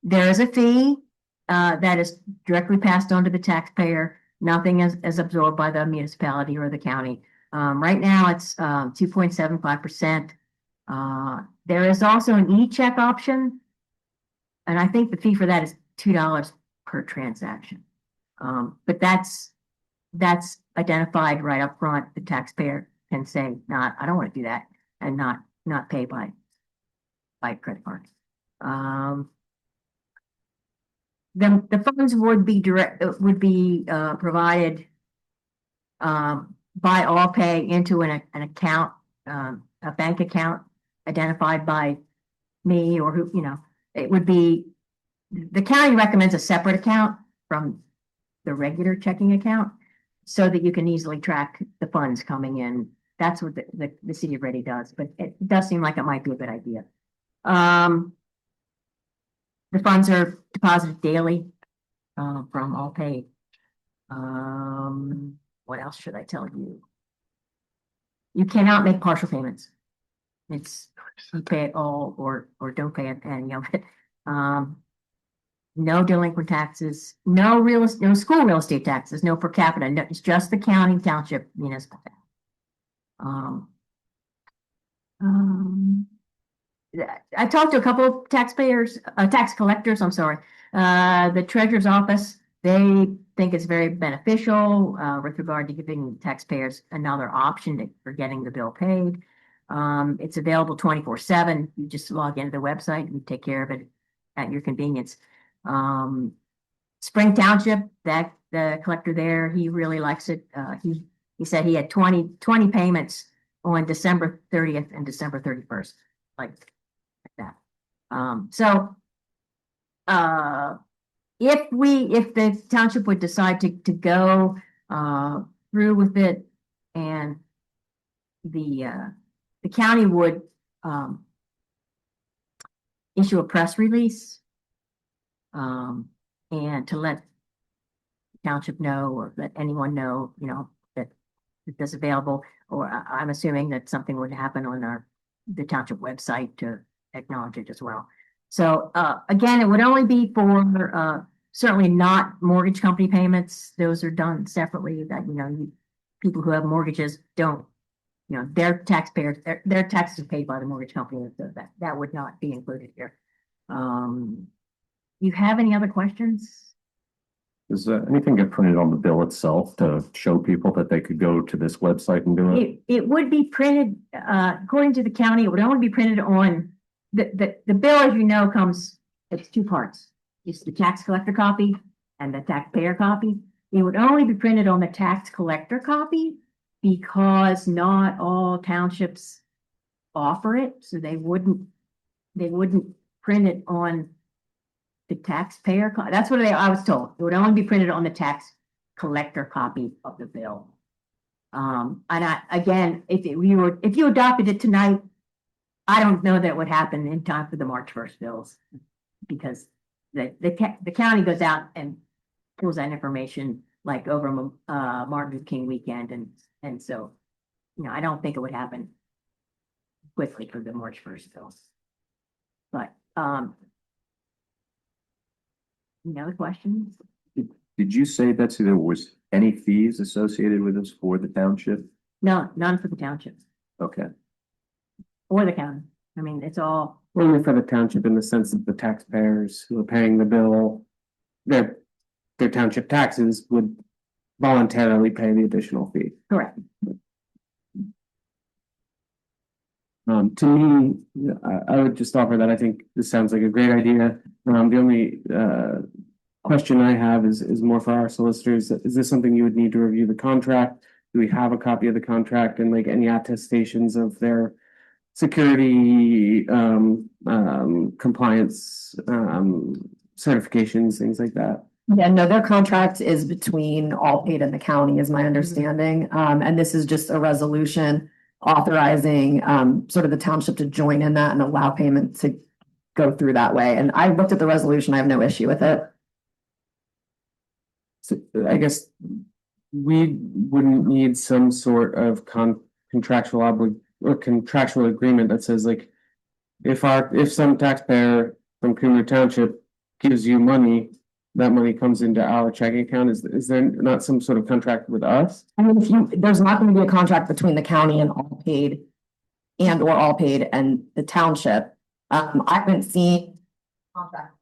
There is a fee that is directly passed on to the taxpayer. Nothing is absorbed by the municipality or the county. Right now, it's 2.75%. There is also an e-check option, and I think the fee for that is $2 per transaction. But that's identified right up front. The taxpayer can say, "No, I don't want to do that," and not pay by credit card. The funds would be provided by Allpay into an account, a bank account identified by me, or who, it would be, the county recommends a separate account from the regular checking account so that you can easily track the funds coming in. That's what the city of Reading does, but it does seem like it might be a good idea. The funds are deposited daily from Allpay. What else should I tell you? You cannot make partial payments. It's you pay it all or don't pay any of it. No delinquent taxes, no school real estate taxes, no per capita. No, it's just the county, township, municipal tax. Um, um, I talked to a couple of taxpayers, tax collectors, I'm sorry. The treasurer's office, they think it's very beneficial, with regard to giving taxpayers another option for getting the bill paid. It's available 24/7. You just log into the website and take care of it at your convenience. Spring Township, that the collector there, he really likes it. He said he had 20 payments on December 30th and December 31st, like that. So if the township would decide to go through with it, and the county would issue a press release and to let the township know, or let anyone know, that this available, or I'm assuming that something would happen on the township website to acknowledge it as well. So again, it would only be for certainly not mortgage company payments. Those are done separately. That people who have mortgages don't, their taxpayers, their taxes are paid by the mortgage company, so that would not be included here. You have any other questions? Does anything get printed on the bill itself to show people that they could go to this website and do it? It would be printed, according to the county, it would only be printed on the bill, as you know, it's two parts. It's the tax collector copy and the taxpayer copy. It would only be printed on the tax collector copy because not all townships offer it, so they wouldn't print it on the taxpayer. That's what I was told. It would only be printed on the tax collector copy of the bill. And again, if you adopted it tonight, I don't know that it would happen in time for the March 1st bills, because the county goes out and pulls that information like over Martin Luther King weekend, and so I don't think it would happen quickly for the March 1st bills. But any other questions? Did you say, Betsy, there was any fees associated with this for the township? No, none for the township Okay. or the county. I mean, it's all. Only for the township, in the sense that the taxpayers who are paying the bill, their township taxes would voluntarily pay the additional fee. Correct. To me, I would just offer that I think this sounds like a great idea. The only question I have is more for our solicitors. Is this something you would need to review the contract? Do we have a copy of the contract and like any attestations of their security compliance certifications, things like that? Yeah, no, their contract is between Allpaid and the county, is my understanding. And this is just a resolution authorizing sort of the township to join in that and allow payment to go through that way. And I looked at the resolution, I have no issue with it. So I guess we wouldn't need some sort of contractual agreement that says, like, if some taxpayer from Cumru Township gives you money, that money comes into our checking account. Is there not some sort of contract with us? I mean, there's not going to be a contract between the county and Allpaid and the township. I haven't seen contract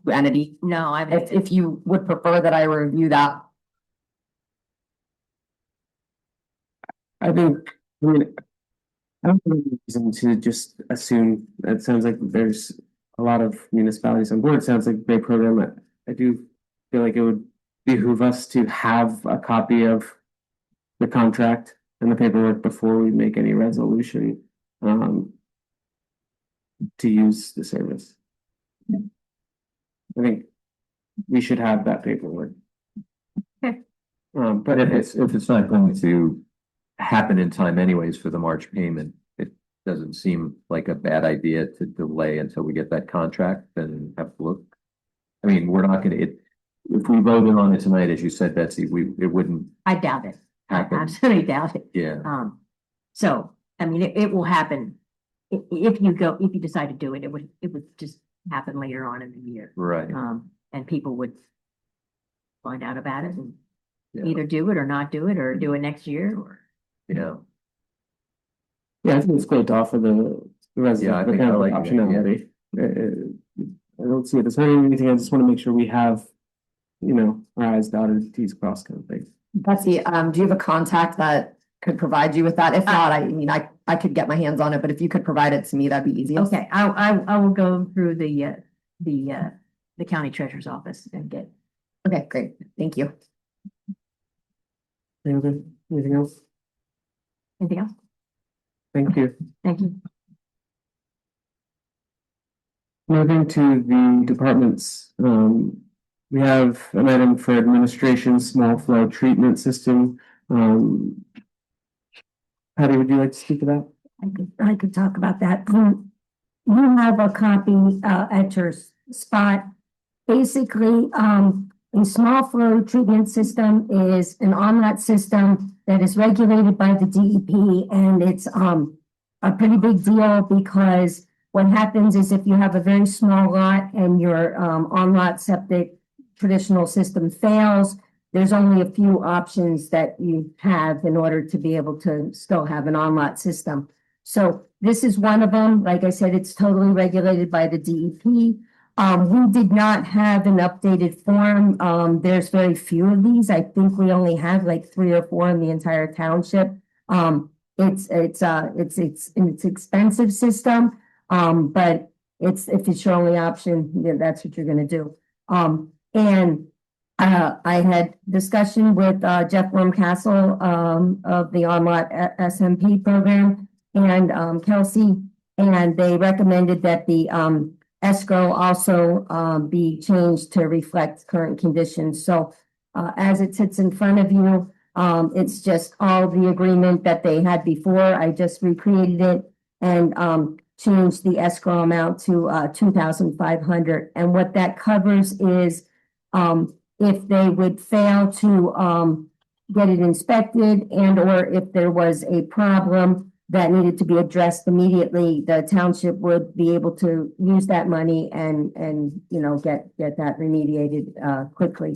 entity. No, If you would prefer that I review that. I mean, I don't have any reason to just assume. It sounds like there's a lot of municipalities on board. It sounds like they program it. I do feel like it would behoove us to have a copy of the contract and the paperwork before we make any resolution to use the service. I think we should have that paperwork. Okay. But if it's not going to happen in time anyways for the March payment, it doesn't seem like a bad idea to delay until we get that contract and have to look. I mean, we're not gonna, if we voted on it tonight, as you said, Betsy, it wouldn't I doubt it. I happen. absolutely doubt it. Yeah. So, I mean, it will happen. If you decide to do it, it would just happen later on in the year. Right. And people would find out about it and Yeah. either do it or not do it, or do it next year, or. Yeah. Yeah, I think it's great to offer the Yeah, I resident the think I kind of like the idea. optionality. I don't see it as hurting anything. I just want to make sure we have, our I's dotted, T's crossed kind of thing. Betsy, do you have a contact that could provide you with that? If not, I mean, I could get my hands on it, but if you could provide it to me, that'd be easiest. Okay, I will go through the county treasurer's office and get. Okay, great. Thank you. Anything else? Anything else? Thank you. Thank you. Moving to the departments, we have an item for administration, small flow treatment system. Patty, would you like to speak to that? I could talk about that. You have a copy at your spot. Basically, a small flow treatment system is an on-lot system that is regulated by the DEP, and it's a pretty big deal because what happens is if you have a very small lot and your on-lot septic traditional system fails, there's only a few options that you have in order to be able to still have an on-lot system. So this is one of them. Like I said, it's totally regulated by the DEP. We did not have an updated form. There's very few of these. I think we only have like 3 or 4 in the entire township. It's an expensive system, but if it's your only option, then that's what you're going to do. I had discussion with Jeff Wormcastle of the on-lot SMP program and Kelsey, and they recommended that the escrow also be changed to reflect current conditions. So as it sits in front of you, it's just all the agreement that they had before. I just recreated it and changed the escrow amount to $2,500. And what that covers is if they would fail to get it inspected and or if there was a problem that needed to be addressed immediately, the township would be able to use that money and get that remediated quickly.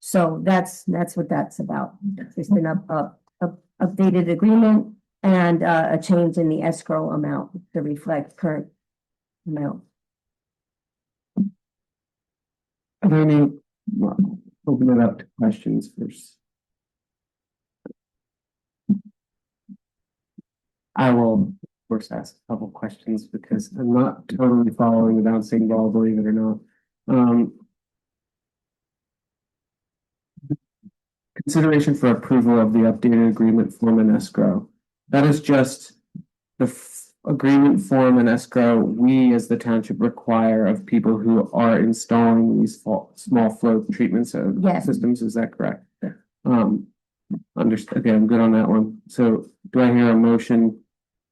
So that's what that's about. Just an updated agreement and a change in the escrow amount to reflect current amount. Are there any, open it up to questions first. I will, of course, ask a couple questions because I'm not totally following the bouncing ball, believe it or not. Consideration for approval of the updated agreement form and escrow. That is just the agreement form and escrow we as the township require of people who are installing these small flow treatment systems. Is that correct? Understood. Okay, I'm good on that one. So do I hear a motion,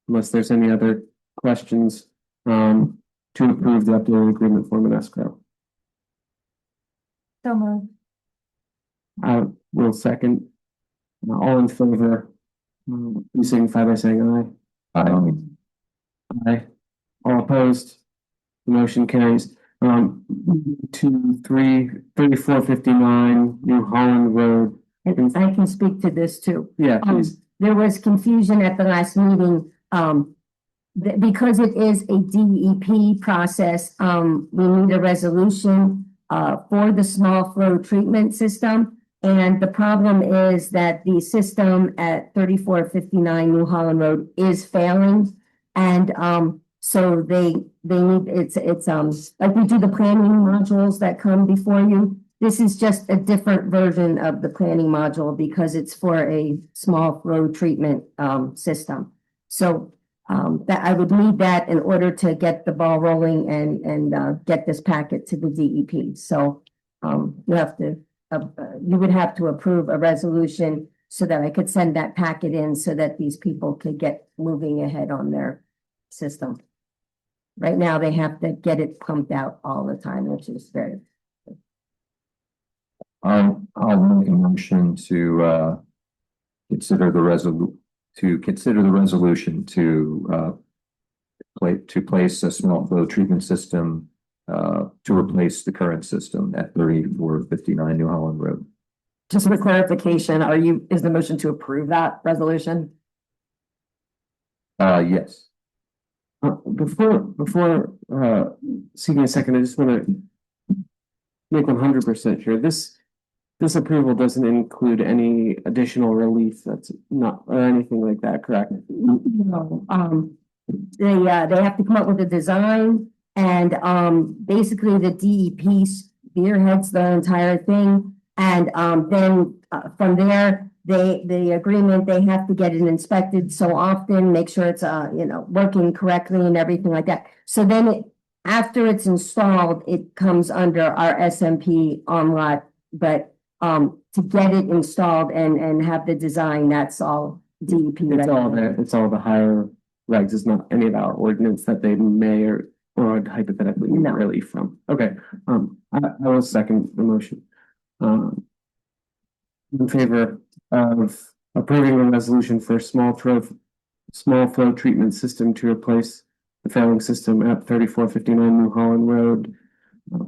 unless there's any other questions, to approve the updated agreement form and escrow? So moved. I will second. All in favor, please signify by saying aye. Aye. Aye. All opposed? The motion carries. 3459 New Holland Road. And I can speak to this too. Yeah, please. There was confusion at the last meeting. Because it is a DEP process, we need a resolution for the small flow treatment system. And the problem is that the system at 3459 New Holland Road is failing. And so they need, it's like we do the planning modules that come before you. This is just a different version of the planning module because it's for a small flow treatment system. So that I would need that in order to get the ball rolling and get this packet to the DEP. So you would have to approve a resolution so that I could send that packet in so that these people could get moving ahead on their system. Right now, they have to get it pumped out all the time, which is very. I'll make a motion to consider the resolution to place a small flow treatment system to replace the current system at 3459 New Holland Road. Just for clarification, is the motion to approve that resolution? Yes. Before seeking a second, I just want to make 100% sure this approval doesn't include any additional relief that's not, or anything like that, correct? No, they have to come up with a design and, basically the DEP spearheads the entire thing. And, then, from there, the agreement, they have to get it inspected so often, make sure it's, working correctly and everything like that. So then after it's installed, it comes under our SMP on lot, but, to get it installed and have the design, that's all DEP. It's all the higher regs, it's not any of our ordinance that they may or hypothetically need No. relief from. Okay, I will second the motion. In favor of approving a resolution for a small flow treatment system to replace the failing system at 3459 New Holland Road.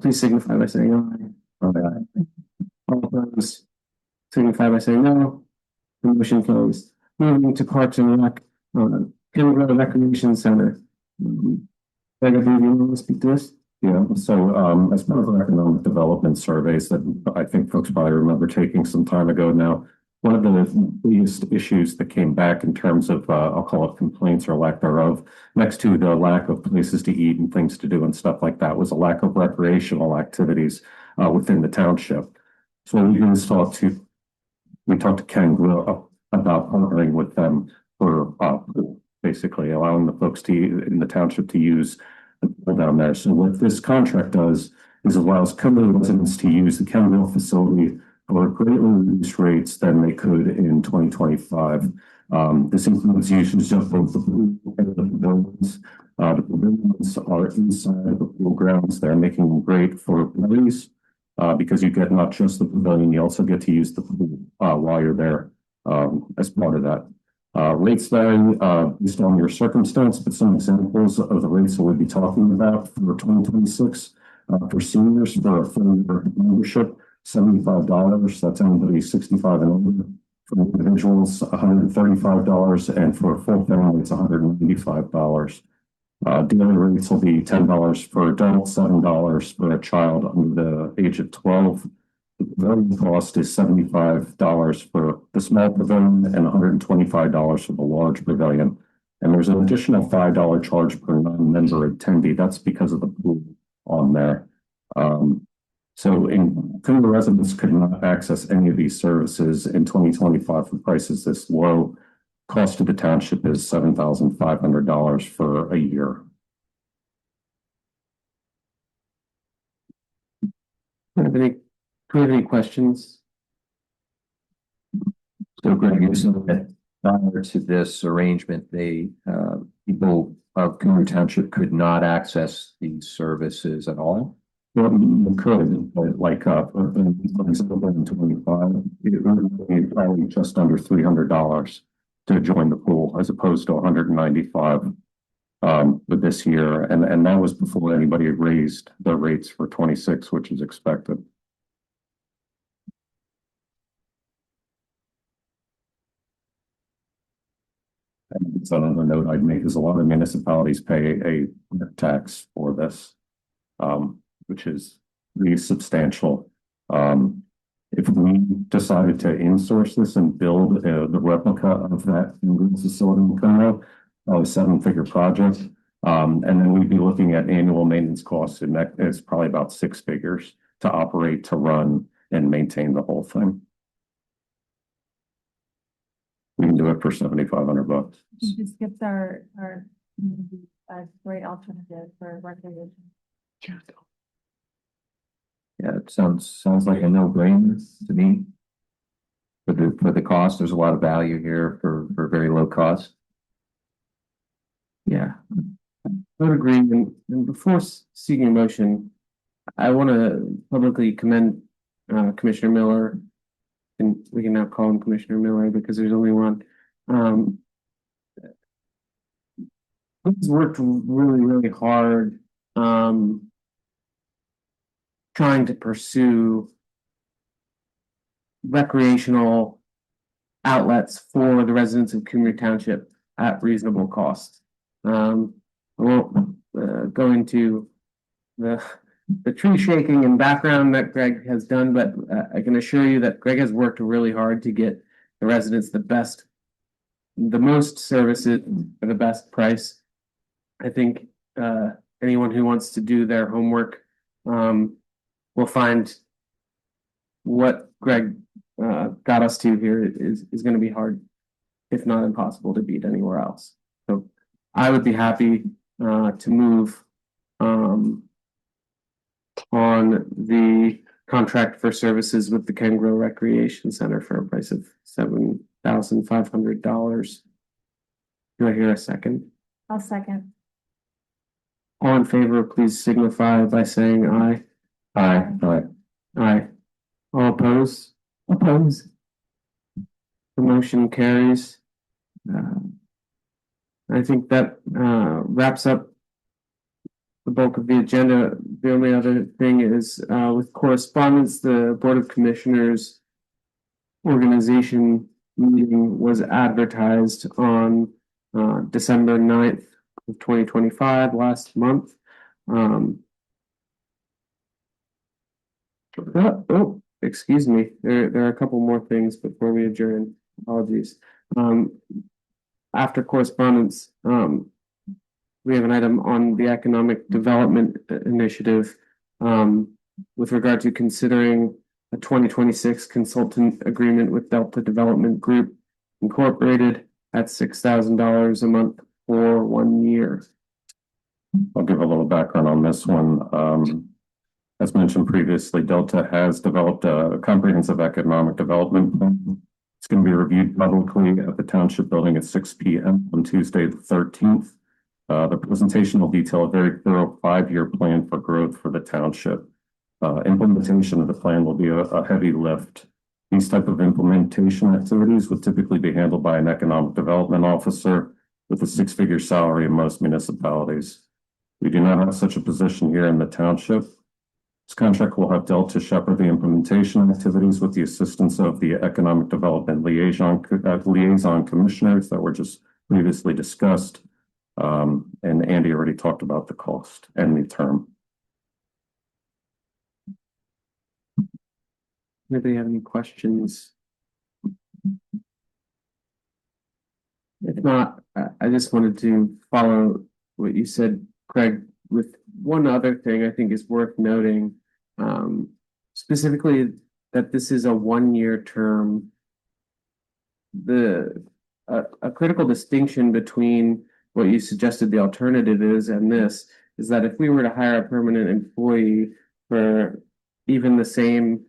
Please signify by saying aye. Aye. All opposed, signify by saying no. The motion carries. Moving to Parks and Rec, Cumru Recreation Center. I believe you want to speak to this? Yeah, so as part of the economic development surveys that I think folks probably remember taking some time ago now, one of the biggest issues that came back in terms of I'll call it complaints or lack thereof, next to the lack of places to eat and things to do and stuff like that, was a lack of recreational activities within the township. So we talked to Ken Grill about partnering with them for basically allowing the folks in the township to use the pool down there. So what this contract does is allows Cumru residents to use the Kenville facility for greatly reduced rates than they could in 2025. This includes usage of both the pool and the pavilions. The pavilions are inside the pool grounds. They're making them great for parties because you get not just the pavilion, you also get to use the pool while you're there as part of that. Rates vary based on your circumstance, but some examples of the rates that we'll be talking about for 2026 for seniors for a full-year membership, $75. That's anybody 65 and older. For individuals, $135, and for a full family, it's $195. Daily rates will be $10 for adults, $7 for a child under the age of 12. The pavilion cost is $75 for the small pavilion and $125 for the large pavilion. And there's an additional $5 charge per non-member attendee. That's because of the pool on there. So Cumru residents could not access any of these services in 2025 for prices this low. Cost to the township is $7,500 for a year. Do we have any questions? So Greg, you said that prior to this arrangement, people of Cumru Township could not access these services at all? Well, you could, but like, for example, in 25, it would be probably just under $300 to join the pool as opposed to $195 for this year. And that was before anybody had raised the rates for 26, which is expected. And so another note I'd make is a lot of municipalities pay a tax for this, which is pretty substantial. If we decided to insource this and build the replica of that facility in Cumru, a 7-figure project, and then we'd be looking at annual maintenance costs, and that is probably about 6 figures to operate, to run, and maintain the whole thing. We can do it for $7,500. This gives our community a great alternative for recreation. Yeah, it sounds like a no-brainer to me. For the cost, there's a lot of value here for very low cost. Yeah, I would agree. And before seeking a motion, I want to publicly commend Commissioner Miller, and we can now call him Commissioner Miller because there's only one. He's worked really, really hard trying to pursue recreational outlets for the residents of Cumru Township. at reasonable cost. I won't go into the tree shaking and background that Greg has done, but I can assure you that Greg has worked really hard to get the residents the most services for the best price. I think anyone who wants to do their homework will find what Greg got us to here is going to be hard, if not impossible, to beat anywhere else. So I would be happy to move on the contract for services with the Cumru Recreation Center for a price of $7,500. Do I hear a second? I'll second. All in favor, please signify by saying aye. Aye. Aye. Aye. All opposed? Oppose. The motion carries. I think that wraps up the bulk of the agenda. The only other thing is with correspondence, the Board of Commissioners organization meeting was advertised on December 9th of 2025, last month. Excuse me. There are a couple more things before we adjourn. Apologies. After correspondence, we have an item on the Economic Development Initiative with regard to considering a 2026 consultant agreement with Delta Development Group Incorporated at $6,000 a month for 1 year. I'll give a little background on this one. As mentioned previously, Delta has developed a comprehensive economic development plan. It's going to be reviewed publicly at the Township Building at 6 p.m. on Tuesday, the 13th. The presentation will detail a very thorough 5-year plan for growth for the township. Implementation of the plan will be a heavy lift. These type of implementation activities would typically be handled by an economic development officer with a 6-figure salary in most municipalities. We do not have such a position here in the township. This contract will have Delta shepherd the implementation activities with the assistance of the economic development liaison commissioners that were just previously discussed. And Andy already talked about the cost and the term. Anybody have any questions? If not, I just wanted to follow what you said, Craig, with one other thing I think is worth noting, specifically that this is a 1-year term. A critical distinction between what you suggested the alternative is and this is that if we were to hire a permanent employee for even the same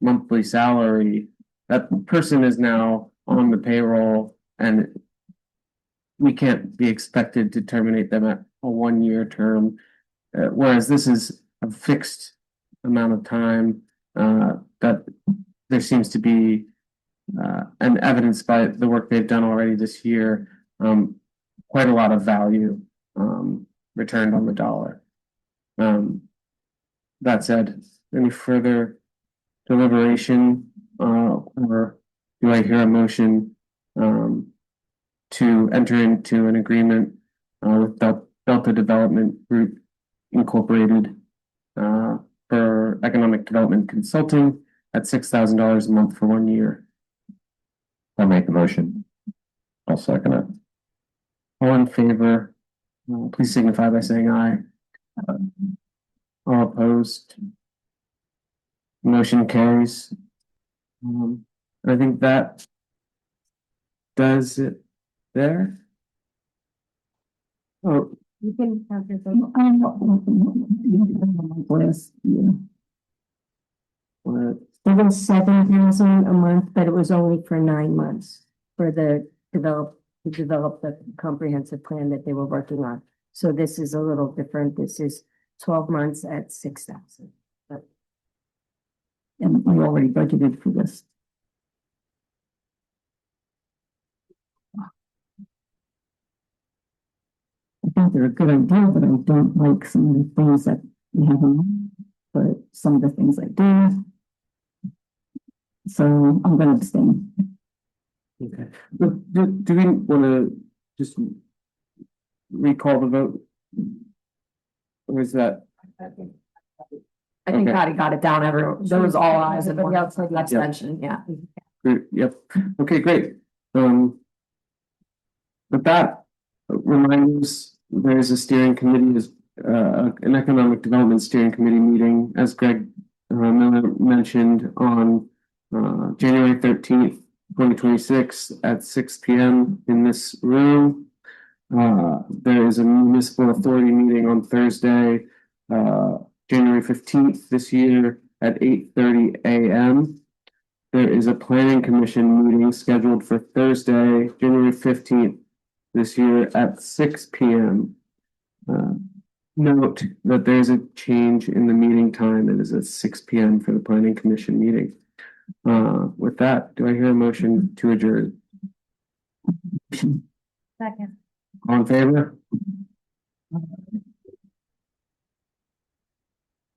monthly salary, that person is now on the payroll and we can't be expected to terminate them at a 1-year term. Whereas this is a fixed amount of time that there seems to be and evidenced by the work they've done already this year, quite a lot of value returned on the dollar. That said, any further deliberation or do I hear a motion to enter into an agreement with Delta Development Group Incorporated for economic development consulting at $6,000 a month for 1 year? I'll make the motion. I'll second it. All in favor, please signify by saying aye. All opposed? Motion carries. I think that does it there. Oh, You can have your vote. It was 7,000 a month, but it was only for 9 months for to develop the comprehensive plan that they were working on. So this is a little different. This is 12 months at 6,000. And we already budgeted for this. I think they're a good idea, but I don't like some of the things that we have in mind, but some of the things I do. So I'm going to abstain. okay. Do we want to just recall the vote? Or is that? I think Okay. Patty got it down, there was all eyes and one Everybody else had- abstention, yeah. Great, yep, okay, great. With that, reminders, there is a steering committee, an economic development steering committee meeting, as Greg Miller mentioned, on January 13th, 2026 at 6 p.m. in this room. There is a municipal authority meeting on Thursday, January 15th this year at 8:30 a.m. There is a planning commission meeting scheduled for Thursday, January 15th this year at 6 p.m. Note that there's a change in the meeting time. It is at 6 p.m. for the planning commission meeting. With that, do I hear a motion to adjourn? Second. All in favor?